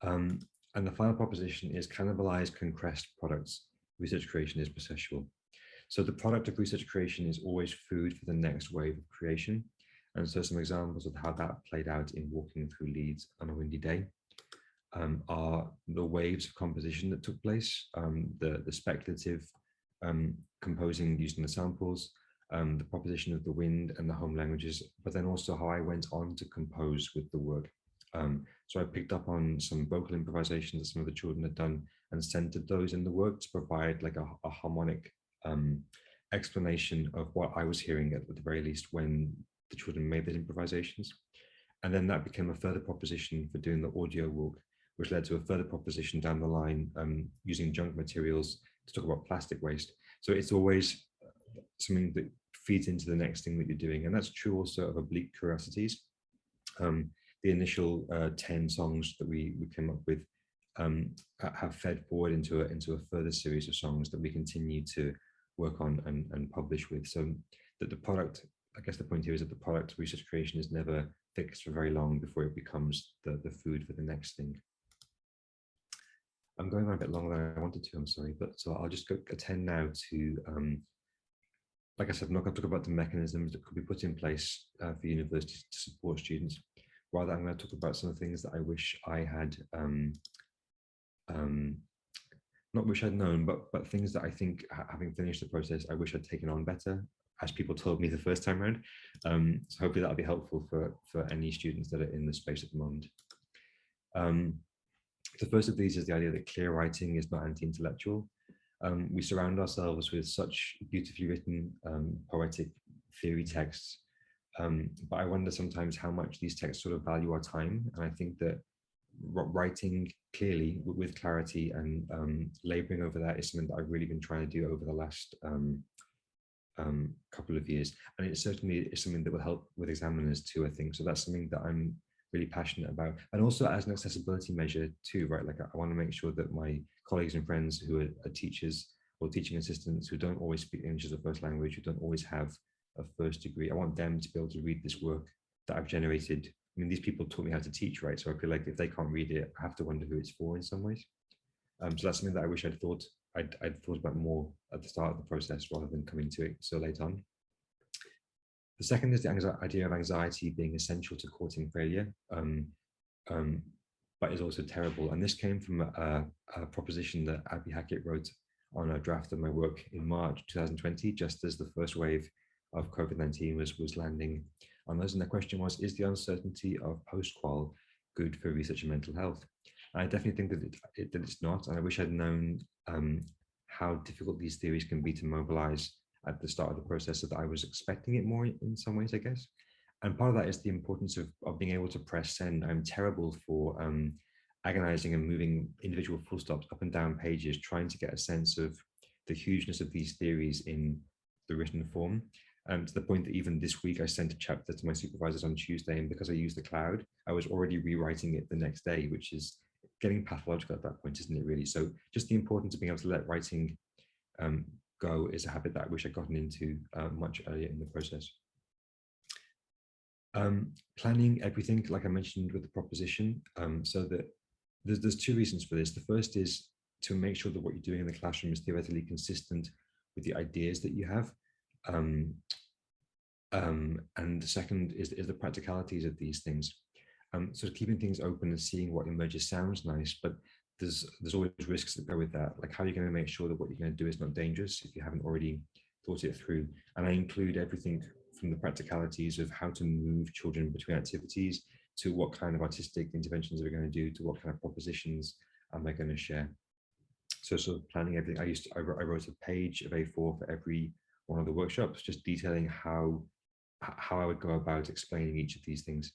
And the final proposition is cannibalized, concrete products. Research creation is processual. So the product of research creation is always food for the next wave of creation. And so some examples of how that played out in walking through Leeds on a windy day are the waves of composition that took place, the speculative composing using the samples, the proposition of the wind and the home languages, but then also how I went on to compose with the work. So I picked up on some vocal improvisations that some of the children had done and centered those in the work to provide like a harmonic explanation of what I was hearing at the very least when the children made those improvisations. And then that became a further proposition for doing the audio walk, which led to a further proposition down the line using junk materials to talk about plastic waste. So it's always something that feeds into the next thing that you're doing. And that's true also of Oblique Curiosities. The initial 10 songs that we came up with have fed forward into a further series of songs that we continue to work on and publish with. So that the product, I guess the point here is that the product research creation is never fixed for very long before it becomes the food for the next thing. I'm going on a bit longer than I wanted to, I'm sorry, but so I'll just attend now to, like I said, I'm not going to talk about the mechanisms that could be put in place for universities to support students. Rather, I'm going to talk about some of the things that I wish I had, not wish I'd known, but things that I think, having finished the process, I wish I'd taken on better, as people told me the first time around. So hopefully that'll be helpful for any students that are in the space at the moment. The first of these is the idea that clear writing is not anti-intellectual. We surround ourselves with such beautifully written poetic theory texts, but I wonder sometimes how much these texts sort of value our time. And I think that writing clearly with clarity and laboring over that is something that I've really been trying to do over the last couple of years, and it certainly is something that will help with examiners too, I think. So that's something that I'm really passionate about, and also as an accessibility measure too, right? Like I want to make sure that my colleagues and friends who are teachers or teaching assistants who don't always speak English as a first language, who don't always have a first degree, I want them to be able to read this work that I've generated. I mean, these people taught me how to teach, right? So I feel like if they can't read it, I have to wonder who it's for in some ways. So that's something that I wish I'd thought about more at the start of the process rather than coming to it so late on. The second is the idea of anxiety being essential to courting failure, but is also terrible. And this came from a proposition that Abby Hackett wrote on a draft of my work in March 2020, just as the first wave of COVID-19 was landing on us. And the question was, is the uncertainty of post-qual good for research and mental health? And I definitely think that it's not. And I wish I'd known how difficult these theories can be to mobilize at the start of the process, so that I was expecting it more in some ways, I guess. And part of that is the importance of being able to press send. I'm terrible for agonizing and moving individual full stops up and down pages, trying to get a sense of the hugeness of these theories in the written form. To the point that even this week I sent a chapter to my supervisors on Tuesday, and because I used the cloud, I was already rewriting it the next day, which is getting pathological at that point, isn't it, really? So just the importance of being able to let writing go is a habit that I wish I'd gotten into much earlier in the process. Planning everything, like I mentioned with the proposition, so that there's two reasons for this. The first is to make sure that what you're doing in the classroom is theoretically consistent with the ideas that you have. And the second is the practicalities of these things. So keeping things open and seeing what emerges sounds nice, but there's always risks that go with that. Like, how are you going to make sure that what you're going to do is not dangerous if you haven't already thought it through? And I include everything from the practicalities of how to move children between activities, to what kind of artistic interventions are we going to do, to what kind of propositions am I going to share. So sort of planning everything. I wrote a page of A4 for every one of the workshops, just detailing how I would go about explaining each of these things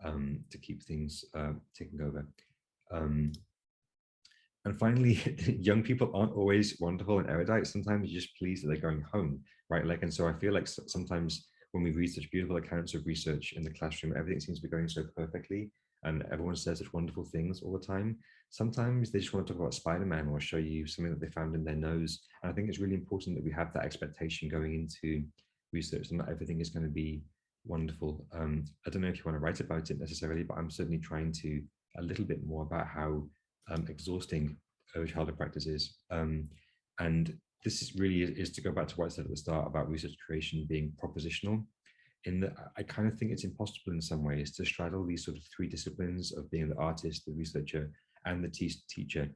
to keep things ticking over. And finally, young people aren't always wonderful and erudite. Sometimes you're just pleased that they're going home, right? Like, and so I feel like sometimes when we read such beautiful accounts of research in the classroom, everything seems to be going so perfectly, and everyone says such wonderful things all the time. Sometimes they just want to talk about Spider-Man or show you something that they found in their nose. And I think it's really important that we have that expectation going into research, and not everything is going to be wonderful. I don't know if you want to write about it necessarily, but I'm certainly trying to a little bit more about how exhausting early childhood practice is. And this is really is to go back to what I said at the start about research creation being propositional, in that I kind of think it's impossible in some ways to straddle these sort of three disciplines of being the artist, the researcher, and the teacher,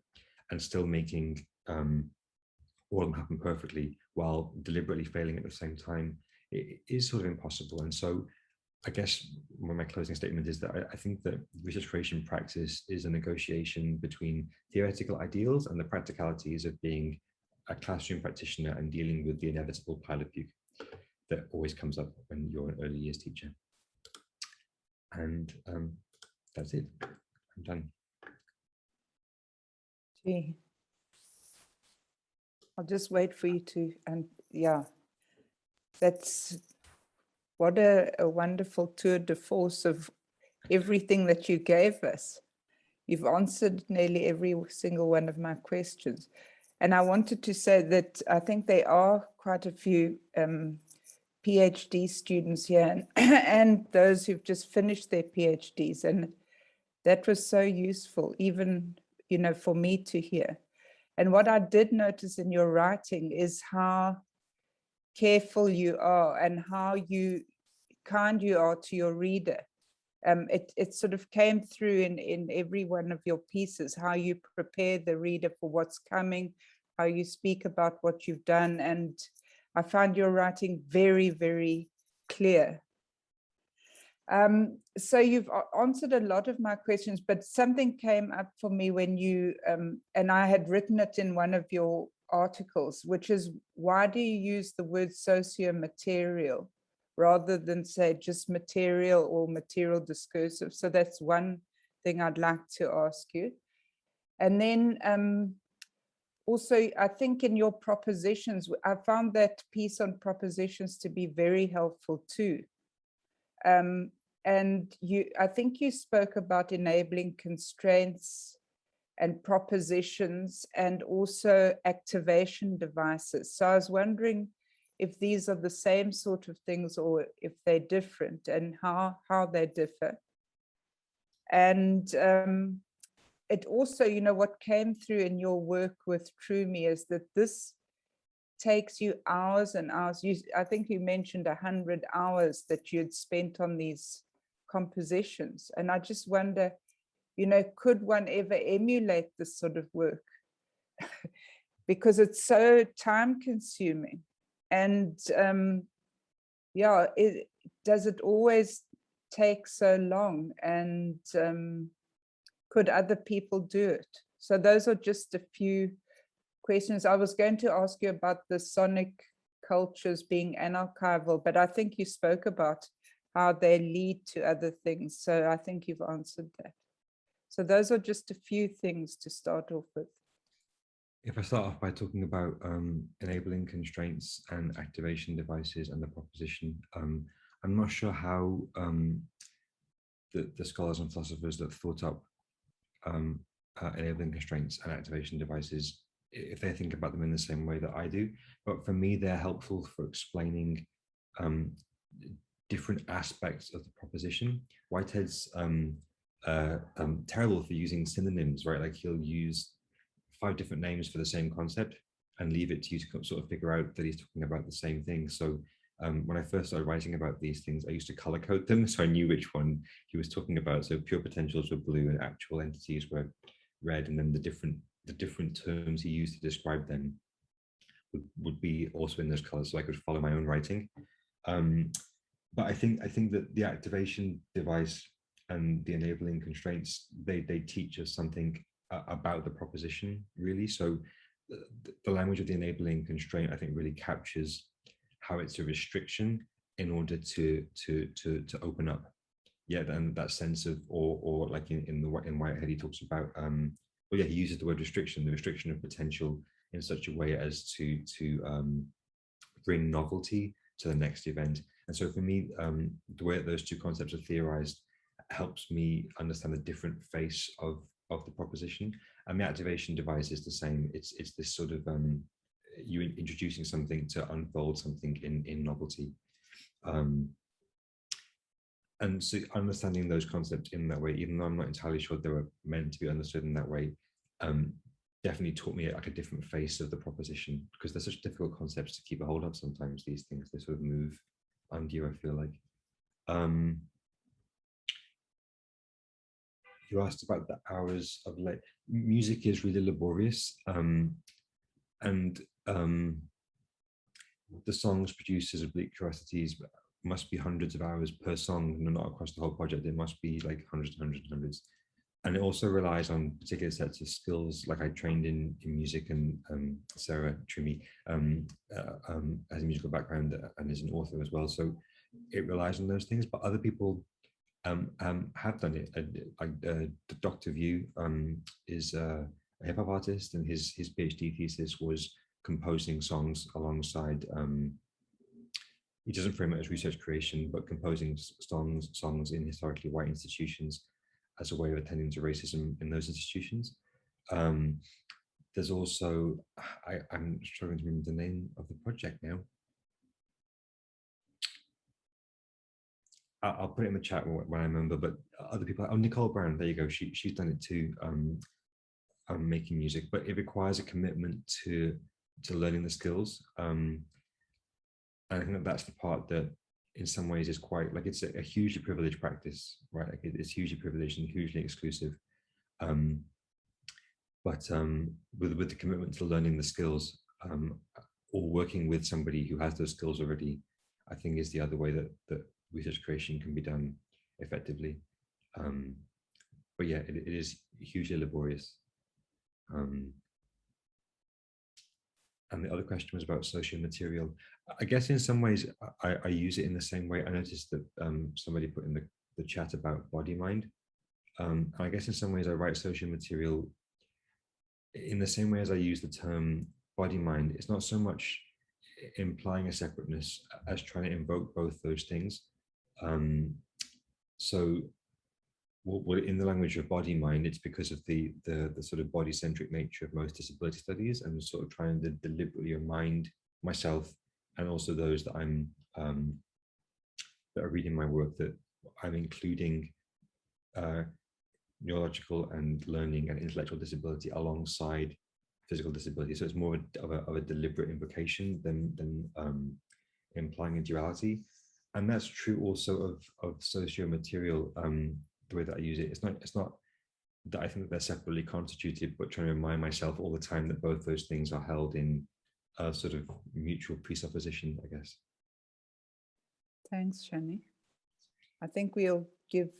and still making all of them happen perfectly while deliberately failing at the same time. It is sort of impossible. And so I guess my closing statement is that I think that research creation practice is a negotiation between theoretical ideals and the practicalities of being a classroom practitioner and dealing with the inevitable pile of puke that always comes up when you're an early years teacher. And that's it. I'm done. Gee. I'll just wait for you to, and yeah, that's what a wonderful tour de force of everything that you gave us. You've answered nearly every single one of my questions. And I wanted to say that I think there are quite a few PhD students here and those who've just finished their PhDs. And that was so useful, even, you know, for me to hear. And what I did notice in your writing is how careful you are and how kind you are to your reader. It sort of came through in every one of your pieces, how you prepare the reader for what's coming, how you speak about what you've done. And I find your writing very, very clear. So you've answered a lot of my questions, but something came up for me when you, and I had written it in one of your articles, which is, why do you use the word thing I'd like to ask you. And then also, I think in your propositions, I found that piece on propositions to be very helpful too. And I think you spoke about enabling constraints and propositions and also activation devices. So I was wondering if these are the same sort of things or if they're different, and how they differ. And it also, you know, what came through in your work with TrueMe is that this takes you hours and hours. I think you mentioned 100 hours that you'd spent on these compositions. And I just wonder, you know, could one ever emulate this sort of work? Because it's so time consuming. And yeah, does it always take so long? And could other people do it? So those are just a few questions. I was going to ask you about the sonic cultures being anarchival, but I think you spoke about how they lead to other things. So I think you've answered that. So those are just a few things to start off with. If I start off by talking about enabling constraints and activation devices and the proposition, I'm not sure how the scholars and philosophers that thought up enabling constraints and activation devices, if they think about them in the same way that I do. But for me, they're helpful for explaining different aspects of the proposition. Whitehead's terrible for using synonyms, right? Like he'll use 5 different names for the same concept and leave it to you to sort of figure out that he's talking about the same thing. So when I first started writing about these things, I used to color code them so I knew which one he was talking about. So pure potentials were blue and actual entities were red, and then the different terms he used to describe them would be also in those colors, so I could follow my own writing. But I think that the activation device and the enabling constraints, they teach us something about the proposition, really. So the language of the enabling constraint, I think, really captures how it's a restriction in order to open up. Yeah, and that sense of, or like in Whitehead, he talks about, well, yeah, he uses the word restriction, the restriction of potential in such a way as to bring novelty to the next event. And so for me, the way that those two concepts are theorized helps me understand the different face of the proposition. And the activation device is the same. It's this sort of you introducing something to unfold something in novelty. And so understanding those concepts in that way, even though I'm not entirely sure they were meant to be understood in that way, definitely taught me like a different face of the proposition, because they're such difficult concepts to keep a hold of sometimes. These things, they sort of move under you, I feel like. You asked about the hours of late. Music is really laborious, and the songs produced as Oblique Curiosities must be hundreds of hours per song, not across the whole project. It must be like hundreds. And it also relies on particular sets of skills. Like I trained in music, and Sarah TrueMe has a musical background and is an author as well. So it relies on those things, but other people have done it. Dr. View is a hip hop artist, and his PhD thesis was composing songs alongside, he doesn't frame it as research creation, but composing songs in historically white institutions as a way of attending to racism in those institutions. There's also, I'm struggling to remember the name of the project now. I'll put it in the chat when I remember, but other people, oh, Nicole Brown, there you go, she's done it too, making music, but it requires a commitment to learning the skills. And I think that's the part that in some ways is quite, like, it's a hugely privileged practice, right? Like it's hugely privileged and hugely exclusive. But with the commitment to learning the skills, or working with somebody who has those skills already, I think is the other way that research creation can be done effectively. But yeah, it is hugely laborious. And the other question was about social material. I guess in some ways I use it in the same way. I noticed that somebody put in the chat about body mind. And I guess in some ways I write social material in the same way as I use the term body mind. It's not so much implying a separateness as trying to invoke both those things. So in the language of body mind, it's because of the sort of body centric nature of most disability studies, and sort of trying to deliberately remind myself and also those that I'm that are reading my work that I'm including neurological and learning and intellectual disability alongside physical disability. So it's more of a deliberate invocation than implying a duality. And that's true also of socio-material, the way that I use it. It's not that I think that they're separately constituted, but trying to remind myself all the time that both those things are held in a sort of mutual presupposition, I guess. Thanks, Shani. I think we'll give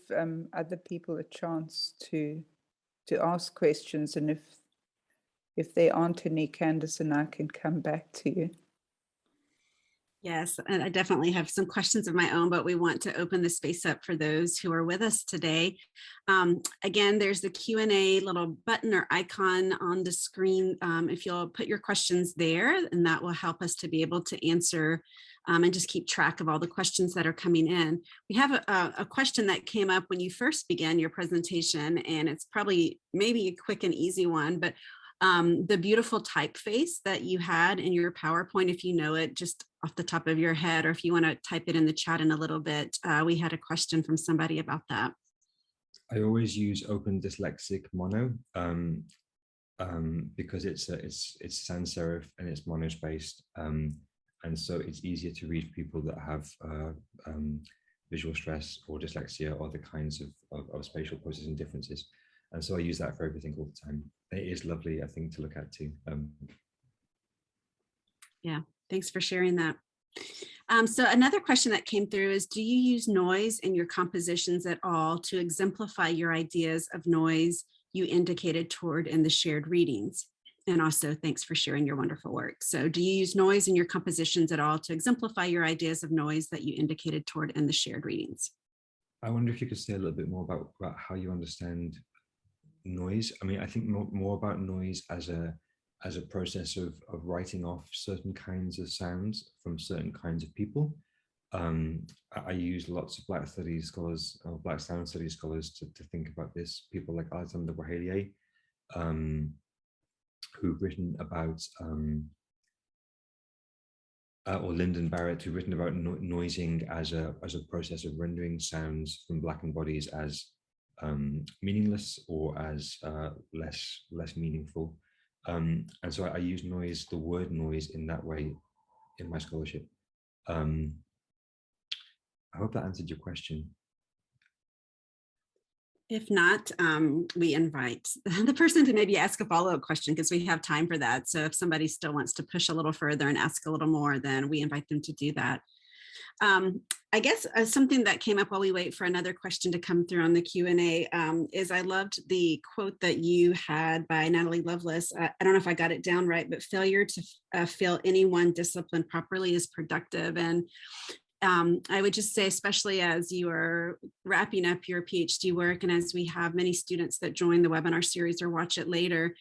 other people a chance to ask questions, and if there aren't any, Candace and I can come back to you. Yes, and I definitely have some questions of my own, but we want to open the space up for those who are with us today. Again, there's the Q&A little button or icon on the screen. If you'll put your questions there, and that will help us to be able to answer and just keep track of all the questions that are coming in. We have a question that came up when you first began your presentation, and it's probably maybe a quick and easy one, but the beautiful typeface that you had in your PowerPoint, if you know it just off the top of your head, or if you want to type it in the chat in a little bit, we had a question from somebody about that. I always use Open Dyslexic Mono because it's sans serif and it's monospaced, and so it's easier to read for people that have visual stress or dyslexia or the kinds of spatial processing differences. And so I use that for everything all the time. It is lovely, I think, to look at too. Yeah, thanks for sharing that. So another question that came through is, do you use noise in your compositions at all to exemplify your ideas of noise you indicated toward in the shared readings? And also, thanks for sharing your wonderful work. So do you use noise in your compositions at all to exemplify your ideas of noise that you indicated toward in the shared readings? I wonder if you could say a little bit more about how you understand noise. I mean, I think more about noise as a process of writing off certain kinds of sounds from certain kinds of people. I use lots of Black studies scholars, or Black sound studies scholars to think about this. People like Alexander Wahelier, who've written about, or Lyndon Barrett, who've written about noising as a process of rendering sounds from blackened bodies as meaningless or as less meaningful. And so I use noise, the word noise, in that way in my scholarship. I hope that answered your question. If not, we invite the person to maybe ask a follow-up question, because we have time for that. So if somebody still wants to push a little further and ask a little more, then we invite them to do that. I guess something that came up while we wait for another question to come through on the Q&A is I loved the quote that you had by Natalie Lovelace. I don't know if I got it down right, but failure to feel any one discipline properly is productive. And I would just say, especially as you are wrapping up your PhD work, and as we have many students that join the webinar series or watch it later,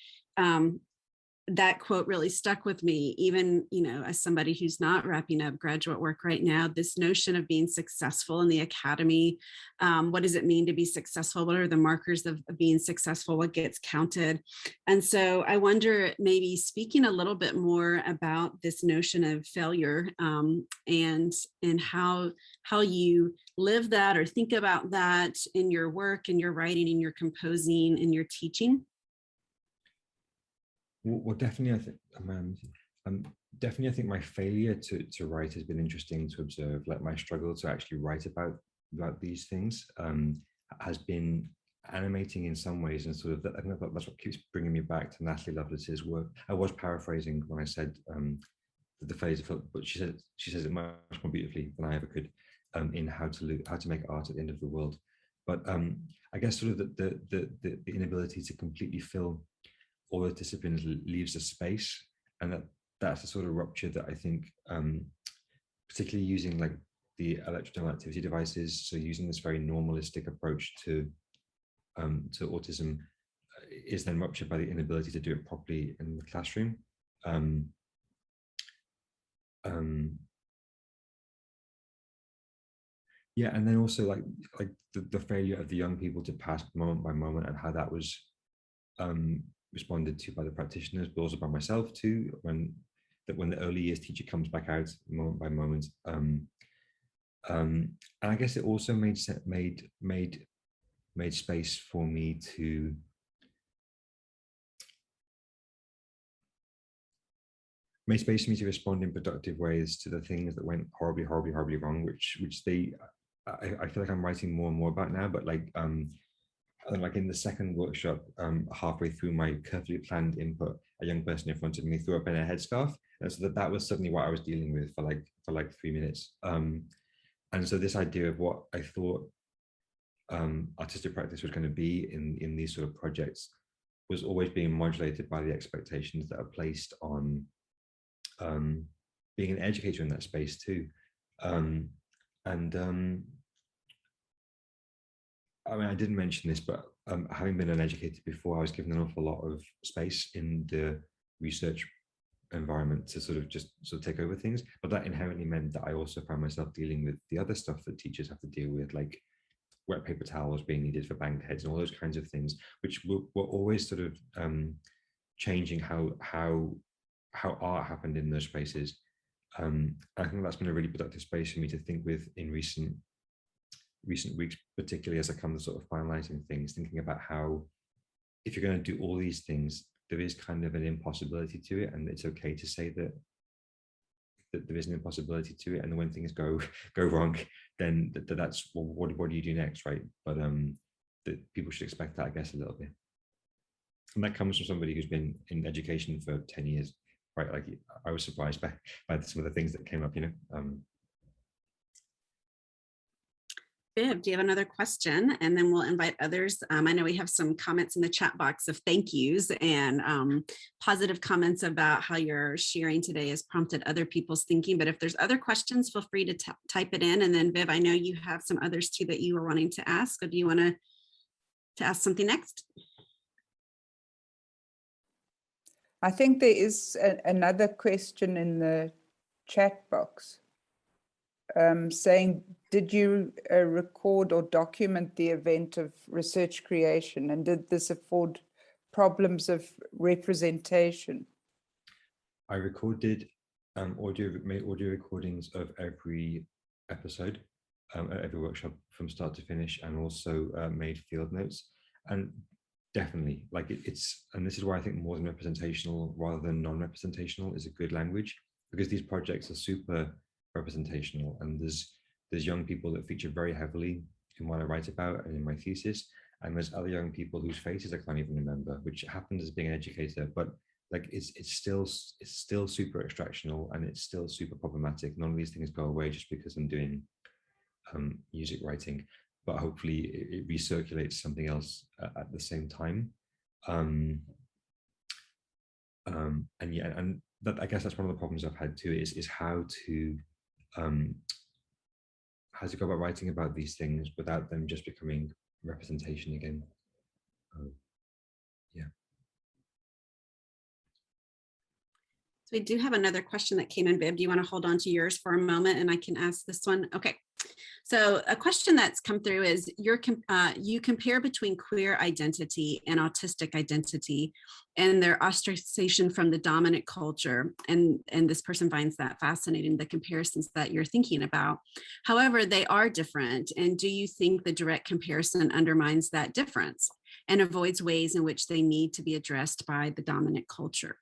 that quote really stuck with me, even, as somebody who's not wrapping up graduate work right now. This notion of being successful in the academy, what does it mean to be successful? What are the markers of being successful? What gets counted? And so I wonder, maybe speaking a little bit more about this notion of failure, and how you live that or think about that in your work, in your writing, in your composing, in your teaching. Well, definitely, I think my failure to write has been interesting to observe. Like my struggle to actually write about these things has been animating in some ways, and sort of I think that's what keeps bringing me back to Natalie Lovelace's work. I was paraphrasing when I said the phase of, but she says it much more beautifully than I ever could in how to make art at the end of the world. But I guess sort of the inability to completely fill all the disciplines leaves a space, and that's a sort of rupture that I think, particularly using like the electrodental activity devices, so using this very normalistic approach to to autism is then ruptured by the inability to do it properly in the classroom. Yeah, and then also like the failure of the young people to pass moment by moment, and how that was responded to by the practitioners, but also by myself too, when the early years teacher comes back out moment by moment. And I guess it also made space for me to respond in productive ways to the things that went horribly wrong, which I feel like I'm writing more and more about now. But like in the second workshop, halfway through my carefully planned input, a young person in front of me threw up in a headscarf, and so that was suddenly what I was dealing with for like 3 minutes. And so this idea of what I thought artistic practice was going to be in these sort of projects was always being modulated by the expectations that are placed on being an educator in that space too. I mean, I didn't mention this, but having been an educator before, I was given an awful lot of space in the research environment to sort of take over things. But that inherently meant that I also found myself dealing with the other stuff that teachers have to deal with, like wet paper towels being needed for banged heads and all those kinds of things, which were always sort of changing how art happened in those spaces. I think that's been a really productive space for me to think with in recent weeks, particularly as I come to sort of finalizing things, thinking about how, if you're going to do all these things, there is kind of an impossibility to it, and it's okay to say that there is an impossibility to it, and when things go wrong, then that's, well, what do you do next, right? But that people should expect that, I guess, a little bit. And that comes from somebody who's been in education for 10 years, right? Like, I was surprised by some of the things that came up, you know. Viv, do you have another question? And then we'll invite others. I know we have some comments in the chat box of thank yous and positive comments about how your sharing today has prompted other people's thinking. But if there's other questions, feel free to type it in. And then Viv, I know you have some others too that you were wanting to ask. Or do you want to ask something next? I think there is another question in the chat box saying, did you record or document the event of research creation, and did this afford problems of representation? I recorded audio recordings of every episode, every workshop from start to finish, and also made field notes. And definitely, like and this is why I think more than representational rather than non-representational is a good language, because these projects are super representational, and there's young people that feature very heavily in what I write about and in my thesis, and there's other young people whose faces I can't even remember, which happens as being an educator, but like it's still super extractional, and it's still super problematic. None of these things go away just because I'm doing music writing, but hopefully it recirculates something else at the same time. And yeah, and that, I guess that's one of the problems I've had too, is how to go about writing about these things without them just becoming representation again. Yeah. So we do have another question that came in, Viv. Do you want to hold on to yours for a moment and I can ask this one? Okay. So a question that's come through is you compare between queer identity and autistic identity and their ostracization from the dominant culture. And this person finds that fascinating, the comparisons that you're thinking about. However, they are different. And do you think the direct comparison undermines that difference and avoids ways in which they need to be addressed by the dominant culture?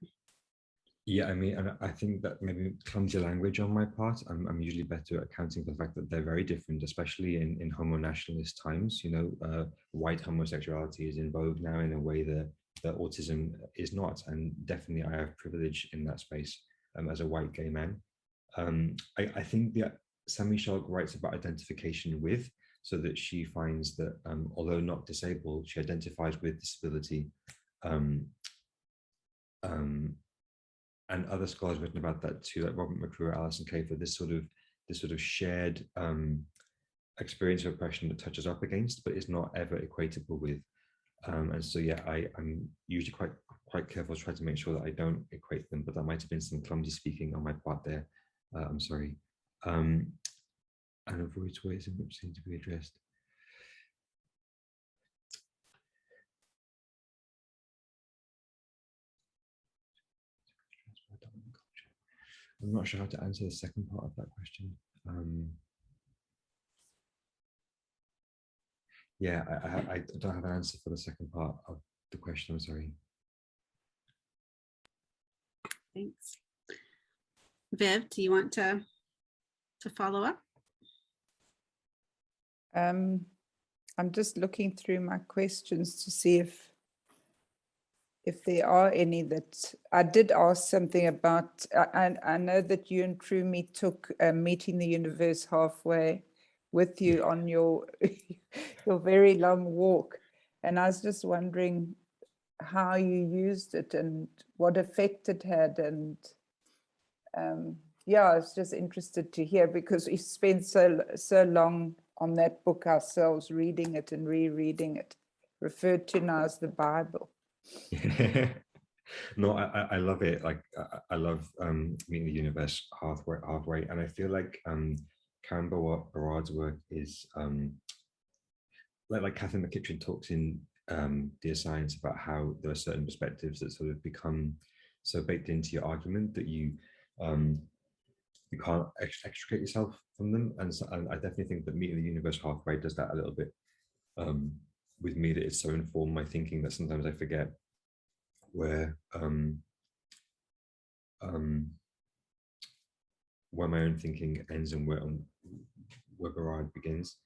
Yeah, I mean, and I think that maybe clumsy language on my part. I'm usually better at accounting for the fact that they're very different, especially in homo-nationalist times. You know, white homosexuality is in vogue now in a way that autism is not, and definitely I have privilege in that space as a white gay man. I think that Sami Schalk writes about identification with, so that she finds that although not disabled, she identifies with disability. And other scholars have written about that too, like Robert McClure, Alison Kafer, this sort of shared experience of oppression that touches up against, but is not ever equatable with. And so, yeah, I'm usually quite careful to try to make sure that I don't equate them, but that might have been some clumsy speaking on my part there. I'm sorry. And avoids ways in which seem to be addressed. I'm not sure how to answer the second part of that question. Yeah, I don't have an answer for the second part of the question. I'm sorry. Thanks. Viv, do you want to follow up? I'm just looking through my questions to see if there are any that I did ask something about. I know that you and Trumi took Meeting the Universe Halfway with you on your your very long walk, and I was just wondering how you used it and what effect it had, and yeah, I was just interested to hear, because we spent so long on that book ourselves, reading it and rereading it, referred to now as the Bible. No, I love it. Like I love Meeting the Universe halfway, and I feel like Karen Barad's work is like Catherine McKittrick talks in Dear Science about how there are certain perspectives that sort of become so baked into your argument that you can't extricate yourself from them. And I definitely think that Meeting the Universe halfway does that a little bit with me, that it's so informed my thinking that sometimes I forget where my own thinking ends and where Barad begins.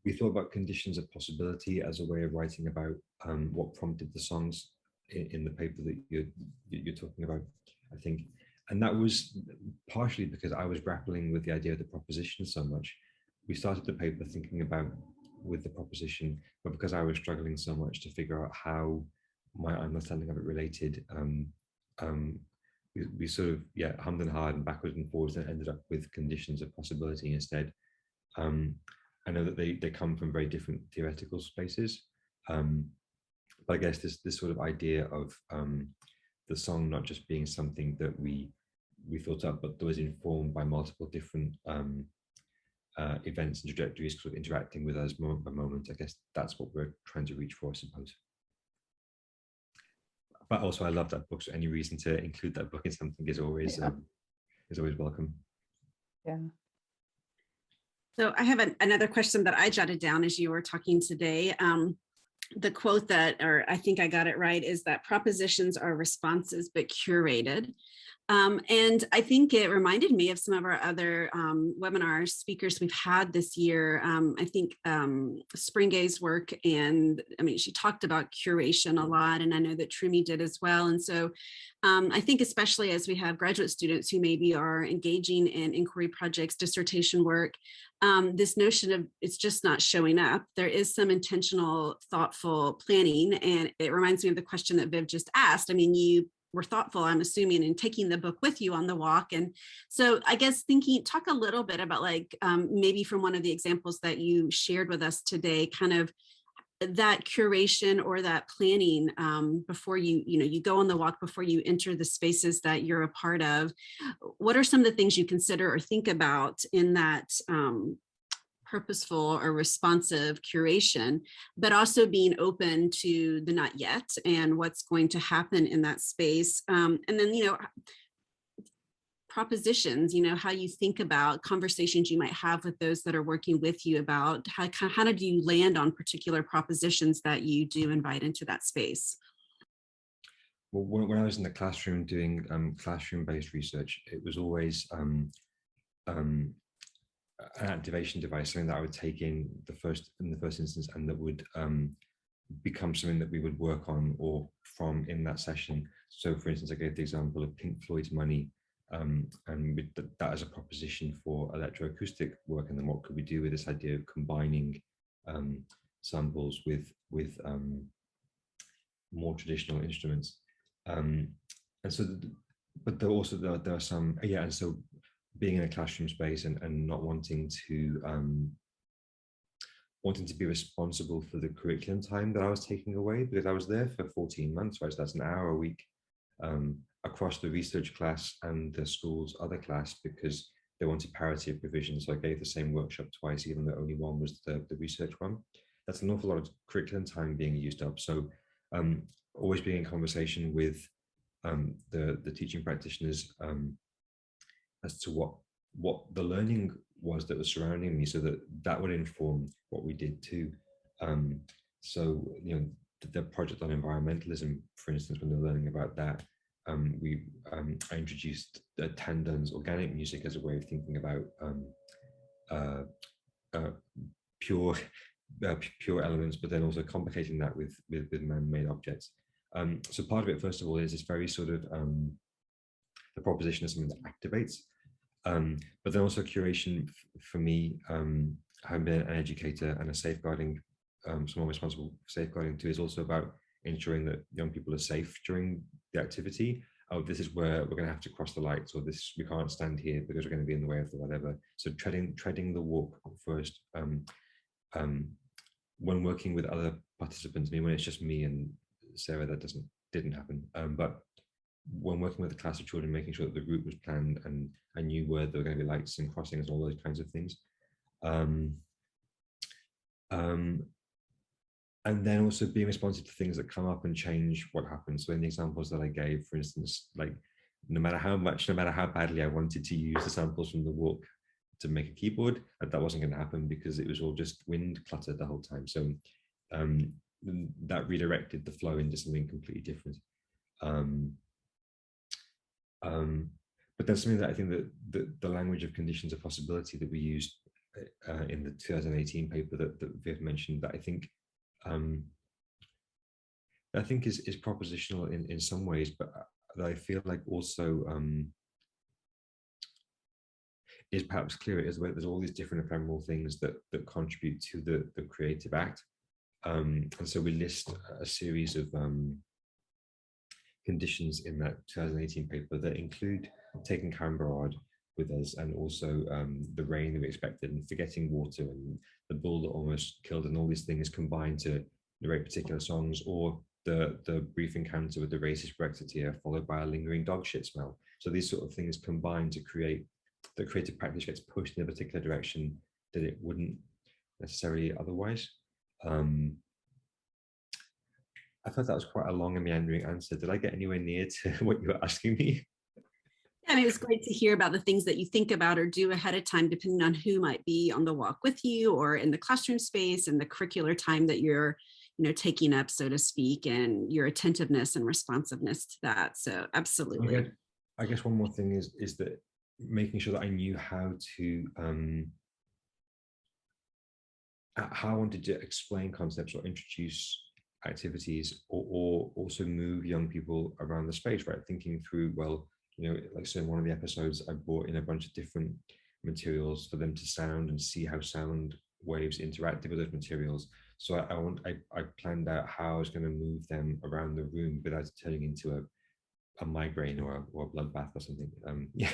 We thought about conditions of possibility as a way of writing about what prompted the songs in the paper that you're talking about, I think. And that was partially because I was grappling with the idea of the proposition so much. We started the paper thinking about with the proposition, but because I was struggling so much to figure out how my understanding of it related, we sort of hummed and hawed and backwards and forwards and ended up with conditions of possibility instead. I know that they come from very different theoretical spaces, but I guess this sort of idea of the song not just being something that we thought up, but that was informed by multiple different events and trajectories sort of interacting with us moment by moment. I guess that's what we're trying to reach for, I suppose. But also, I love that book, so any reason to include that book in something is always welcome. Yeah. So I have another question that I jotted down as you were talking today. The quote that, or I think I got it right, is that propositions are responses but curated. And I think it reminded me of some of our other webinar speakers we've had this year. I think Springay's work, and I mean, she talked about curation a lot, and I know that Trumi did as well. And so I think especially as we have graduate students who maybe are engaging in inquiry projects, dissertation work, this notion of it's just not showing up. There is some intentional, thoughtful planning. And it reminds me of the question that Viv just asked. I mean, you were thoughtful, I'm assuming, in taking the book with you on the walk. And so I guess talk a little bit about like maybe from one of the examples that you shared with us today, kind of that curation or that planning before you go on the walk, before you enter the spaces that you're a part of. What are some of the things you consider or think about in that purposeful or responsive curation, but also being open to the not yet and what's going to happen in that space? And then, propositions, how you think about conversations you might have with those that are working with you about how did you land on particular propositions that you do invite into that space? Well, when I was in the classroom doing classroom-based research, it was always an activation device, something that I would take in the first instance, and that would become something that we would work on or from in that session. So, for instance, I gave the example of Pink Floyd's Money, and with that as a proposition for electroacoustic work, and then what could we do with this idea of combining samples with more traditional instruments, and so but there are some and so being in a classroom space and not wanting to wanting to be responsible for the curriculum time that I was taking away, because I was there for 14 months, right? So that's an hour a week across the research class and the school's other class, because they wanted parity of provision. So I gave the same workshop twice, even though only one was the research one. That's an awful lot of curriculum time being used up. So always being in conversation with the teaching practitioners as to what the learning was that was surrounding me, so that would inform what we did too. So, you know, the project on environmentalism, for instance, when they're learning about that, I introduced Tandon's organic music as a way of thinking about pure elements, but then also complicating that with man-made objects. So part of it, first of all, is this very sort of the proposition of something that activates, but then also curation for me, having been an educator and a safeguarding, someone responsible for safeguarding too, is also about ensuring that young people are safe during the activity. Oh, this is where we're going to have to cross the lights, or this, we can't stand here because we're going to be in the way of the whatever. So treading the walk first. When working with other participants, I mean, when it's just me and Sarah, that didn't happen. But when working with a class of children, making sure that the route was planned and I knew where there were going to be lights and crossings and all those kinds of things. And then also being responsive to things that come up and change what happens. So in the examples that I gave, for instance, like no matter how badly I wanted to use the samples from the walk to make a keyboard, that wasn't going to happen because it was all just wind clutter the whole time. So that redirected the flow into something completely different. But that's something that I think that the language of conditions of possibility that we used in the 2018 paper that Viv mentioned, that I think is propositional in some ways, but that I feel like also is perhaps clearer, is where there's all these different ephemeral things that contribute to the creative act. And so we list a series of conditions in that 2018 paper that include taking Canberra with us, and also the rain that we expected, and forgetting water, and the bull that almost killed, and all these things combined to narrate particular songs, or the brief encounter with the racist Brexiteer followed by a lingering dog shit smell. So these sort of things combine to create, the creative practice gets pushed in a particular direction that it wouldn't necessarily otherwise. I thought that was quite a long and meandering answer. Did I get anywhere near to what you were asking me? I mean, it was great to hear about the things that you think about or do ahead of time, depending on who might be on the walk with you or in the classroom space, and the curricular time that you're, you know, taking up, so to speak, and your attentiveness and responsiveness to that. So absolutely. I guess one more thing is that making sure that I knew how I wanted to explain concepts or introduce activities, or also move young people around the space, right? Thinking through, well, you know, like so in one of the episodes, I brought in a bunch of different materials for them to sound and see how sound waves interacted with those materials. So I planned out how I was going to move them around the room without turning into a migraine or a bloodbath or something. Yeah.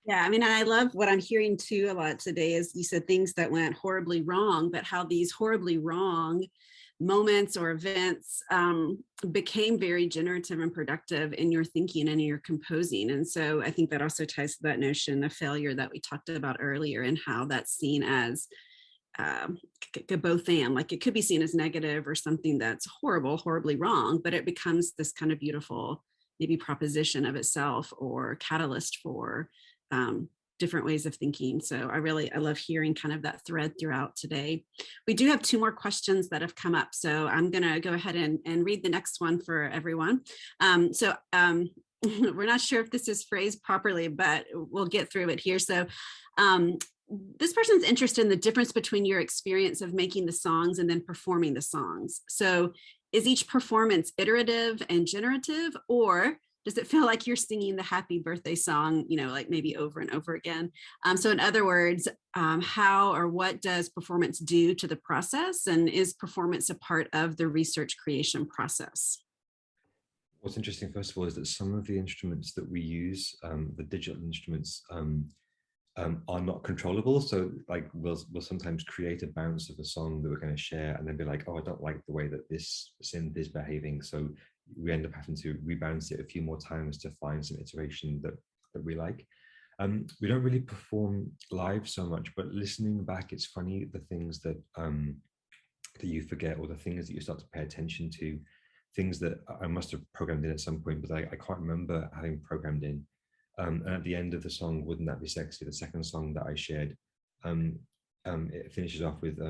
Yeah, I mean, I love what I'm hearing too a lot today is you said things that went horribly wrong, but how these horribly wrong moments or events became very generative and productive in your thinking and in your composing. And so I think that also ties to that notion of failure that we talked about earlier, and how that's seen as both and, like it could be seen as negative or something that's horribly wrong, but it becomes this kind of beautiful maybe proposition of itself or catalyst for different ways of thinking. So I love hearing kind of that thread throughout today. We do have 2 more questions that have come up. So I'm gonna go ahead and read the next one for everyone. We're not sure if this is phrased properly, but we'll get through it here. So this person's interested in the difference between your experience of making the songs and then performing the songs. So is each performance iterative and generative, or does it feel like you're singing the happy birthday song, you know, like maybe over and over again? So in other words, how or what does performance do to the process? And is performance a part of the research creation process? What's interesting, first of all, is that some of the instruments that we use, the digital instruments, are not controllable. So like we'll sometimes create a bounce of a song that we're going to share and then be like, oh, I don't like the way that this synth is behaving. So we end up having to rebounce it a few more times to find some iteration that we like. We don't really perform live so much, but listening back, it's funny the things that that you forget, or the things that you start to pay attention to, things that I must have programmed in at some point, but I can't remember having programmed in. And at the end of the song, Wouldn't That Be Sexy, the second song that I shared, it finishes off with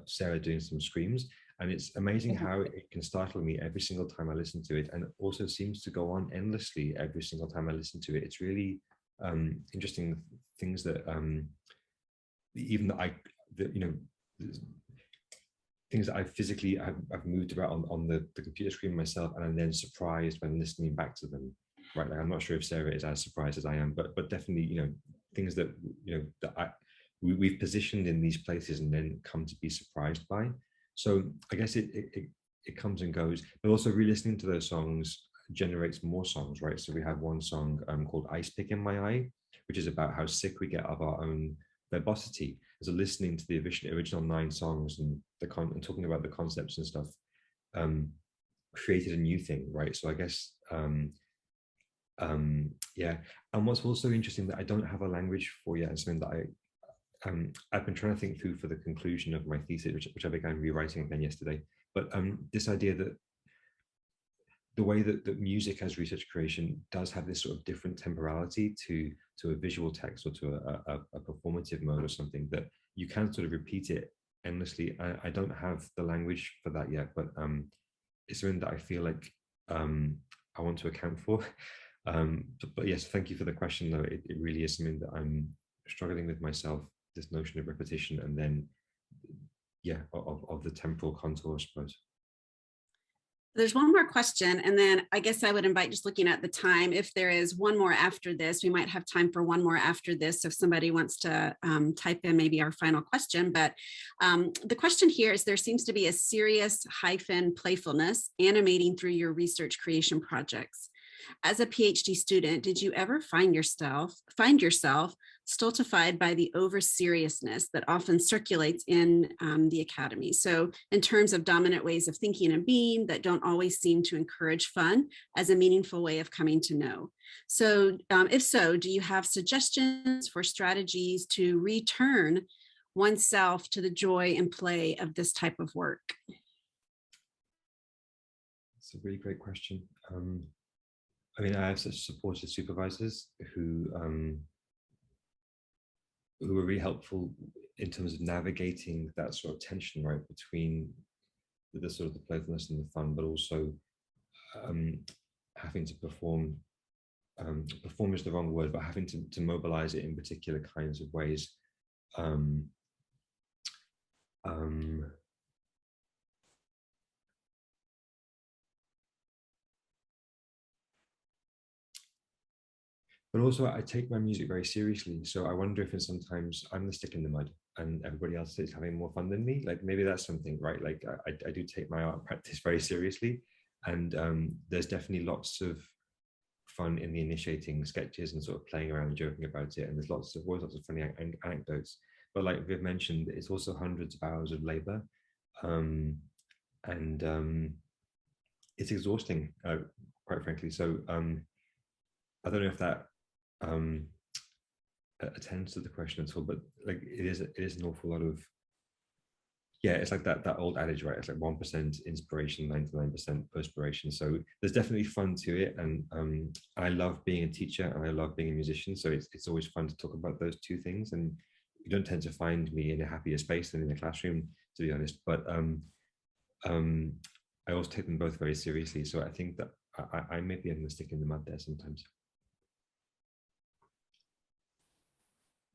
Sarah doing some screams. And it's amazing how it can startle me every single time I listen to it. And it also seems to go on endlessly every single time I listen to it. It's really interesting things that even that you know, things that I physically I've moved about on the computer screen myself, and I'm then surprised when listening back to them. Right, like I'm not sure if Sarah is as surprised as I am, but definitely, you know, things that that we've positioned in these places and then come to be surprised by. So I guess it comes and goes, but also re-listening to those songs generates more songs, right? So we have one song called Ice Pick in My Eye, which is about how sick we get of our own verbosity. So listening to the original 9 songs and and talking about the concepts and stuff created a new thing, right? So I guess yeah. And what's also interesting that I don't have a language for yet, and something that I've been trying to think through for the conclusion of my thesis, which I began rewriting again yesterday. But this idea that the way that music as research creation does have this sort of different temporality to a visual text or to a performative mode or something, that you can sort of repeat it endlessly. I don't have the language for that yet, but it's something that I feel like I want to account for. But yes, thank you for the question, though. It really is something that I'm struggling with myself, this notion of repetition, and then, yeah, of the temporal contour, I suppose. There's one more question, and then I guess I would invite, just looking at the time, if there is one more after this, we might have time for one more after this. So if somebody wants to type in maybe our final question, but the question here is, there seems to be a serious hyphen playfulness animating through your research creation projects. As a PhD student, did you ever find yourself stultified by the over seriousness that often circulates in the academy? So in terms of dominant ways of thinking and being that don't always seem to encourage fun as a meaningful way of coming to know. So if so, do you have suggestions for strategies to return oneself to the joy and play of this type of work? It's a really great question. I mean, I have such supportive supervisors who were really helpful in terms of navigating that sort of tension, right, between the sort of the playfulness and the fun, but also having to perform. Perform is the wrong word, but having to mobilize it in particular kinds of ways. But also I take my music very seriously. So I wonder if sometimes I'm the stick in the mud and everybody else is having more fun than me. Like maybe that's something, right? Like I do take my art practice very seriously. And there's definitely lots of fun in the initiating sketches and sort of playing around and joking about it. And there's always lots of funny anecdotes. But like Viv mentioned, it's also hundreds of hours of labor. It's exhausting, quite frankly. So I don't know if that attends to the question at all, but like it is an awful lot of, yeah, it's like that old adage, right? It's like 1% inspiration, 99% perspiration. So there's definitely fun to it, and I love being a teacher and I love being a musician. So it's always fun to talk about those two things, and you don't tend to find me in a happier space than in the classroom, to be honest. But I also take them both very seriously. So I think that I may be in the stick in the mud there sometimes.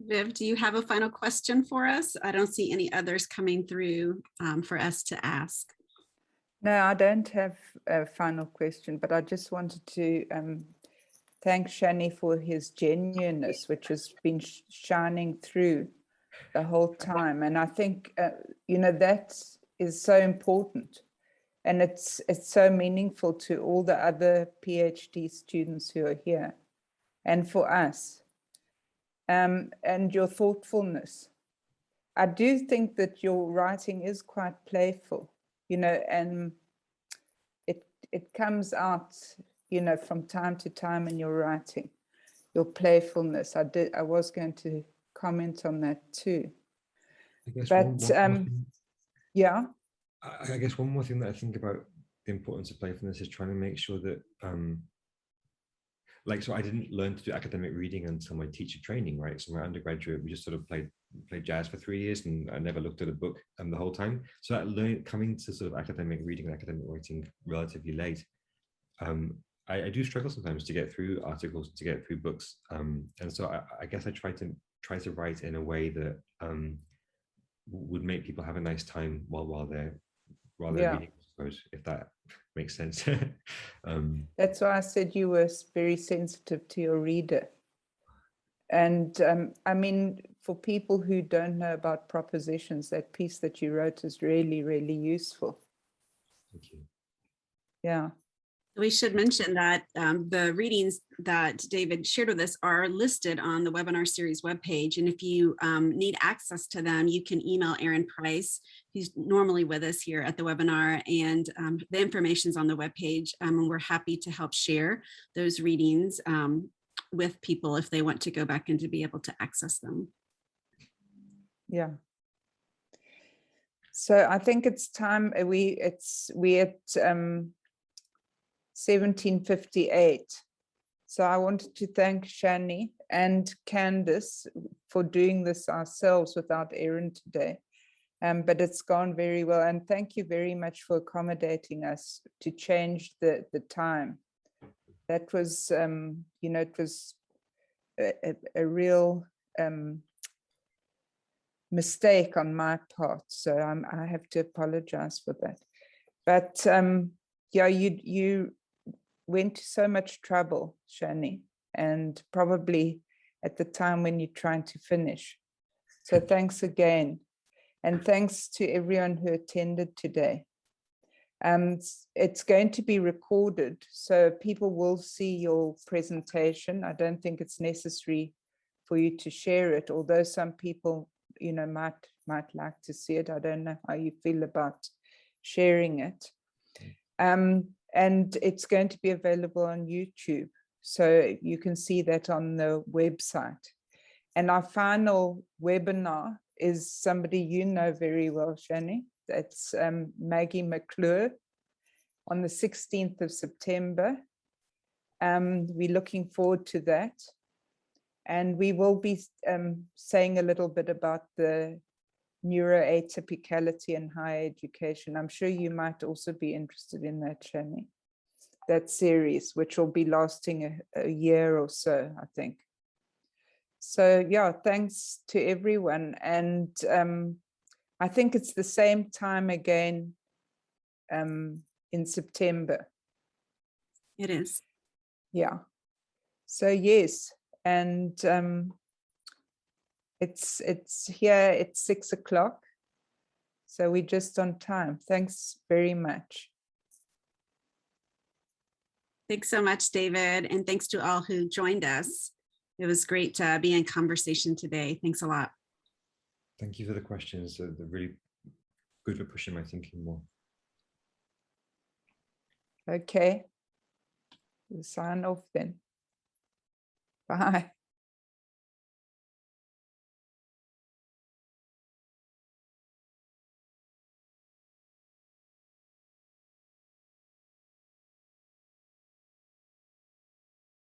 Viv, do you have a final question for us? I don't see any others coming through for us to ask. No, I don't have a final question, but I just wanted to thank Shani for his genuineness, which has been shining through the whole time. And I think, that is so important. And it's so meaningful to all the other PhD students who are here and for us. and your thoughtfulness. I do think that your writing is quite playful, you know, and it comes out, you know, from time to time in your writing, your playfulness. I was going to comment on that too. I guess But one more thing, yeah, I guess one more thing that I think about the importance of playfulness is trying to make sure that like, so I didn't learn to do academic reading until my teacher training, right? So my undergraduate, we just sort of played jazz for 3 years, and I never looked at a book the whole time. So that coming to sort of academic reading and academic writing relatively late, I do struggle sometimes to get through articles, to get through books, and so I guess I try to write in a way that would make people have a nice time while they're yeah. reading, I suppose, if that makes sense. That's why I said you were very sensitive to your reader. And I mean, for people who don't know about propositions, that piece that you wrote is really, really useful. Thank you. Yeah. We should mention that the readings that David shared with us are listed on the webinar series webpage. And if you need access to them, you can email Aaron Price, who's normally with us here at the webinar, and the information's on the webpage. And we're happy to help share those readings with people if they want to go back and to be able to access them. Yeah. So I think it's time we at 17:58. So I wanted to thank Shani and Candice for doing this ourselves without Aaron today. But it's gone very well. And thank you very much for accommodating us to change the time. That was, you know, it was a real mistake on my part. So I have to apologize for that. But yeah, you went to so much trouble, Shani, and probably at the time when you're trying to finish. So thanks again. And thanks to everyone who attended today. It's going to be recorded, so people will see your presentation. I don't think it's necessary for you to share it, although some people, you know, might like to see it. I don't know how you feel about sharing it. And it's going to be available on YouTube, so you can see that on the website. And our final webinar is somebody you know very well, Shani. That's Maggie McClure on the 16th of September. We're looking forward to that. And we will be saying a little bit about the neuroatypicality in higher education. I'm sure you might also be interested in that, Shani, that series, which will be lasting a year or so, I think. So yeah, thanks to everyone. And I think it's the same time again in September. It is. Yeah. So yes, and it's here, it's 6 o'clock. So we're just on time. Thanks very much. Thanks so much, David. And thanks to all who joined us. It was great to be in conversation today. Thanks a lot. Thank you for the questions. They're really good for pushing my thinking more. Okay. We'll sign off then. Bye.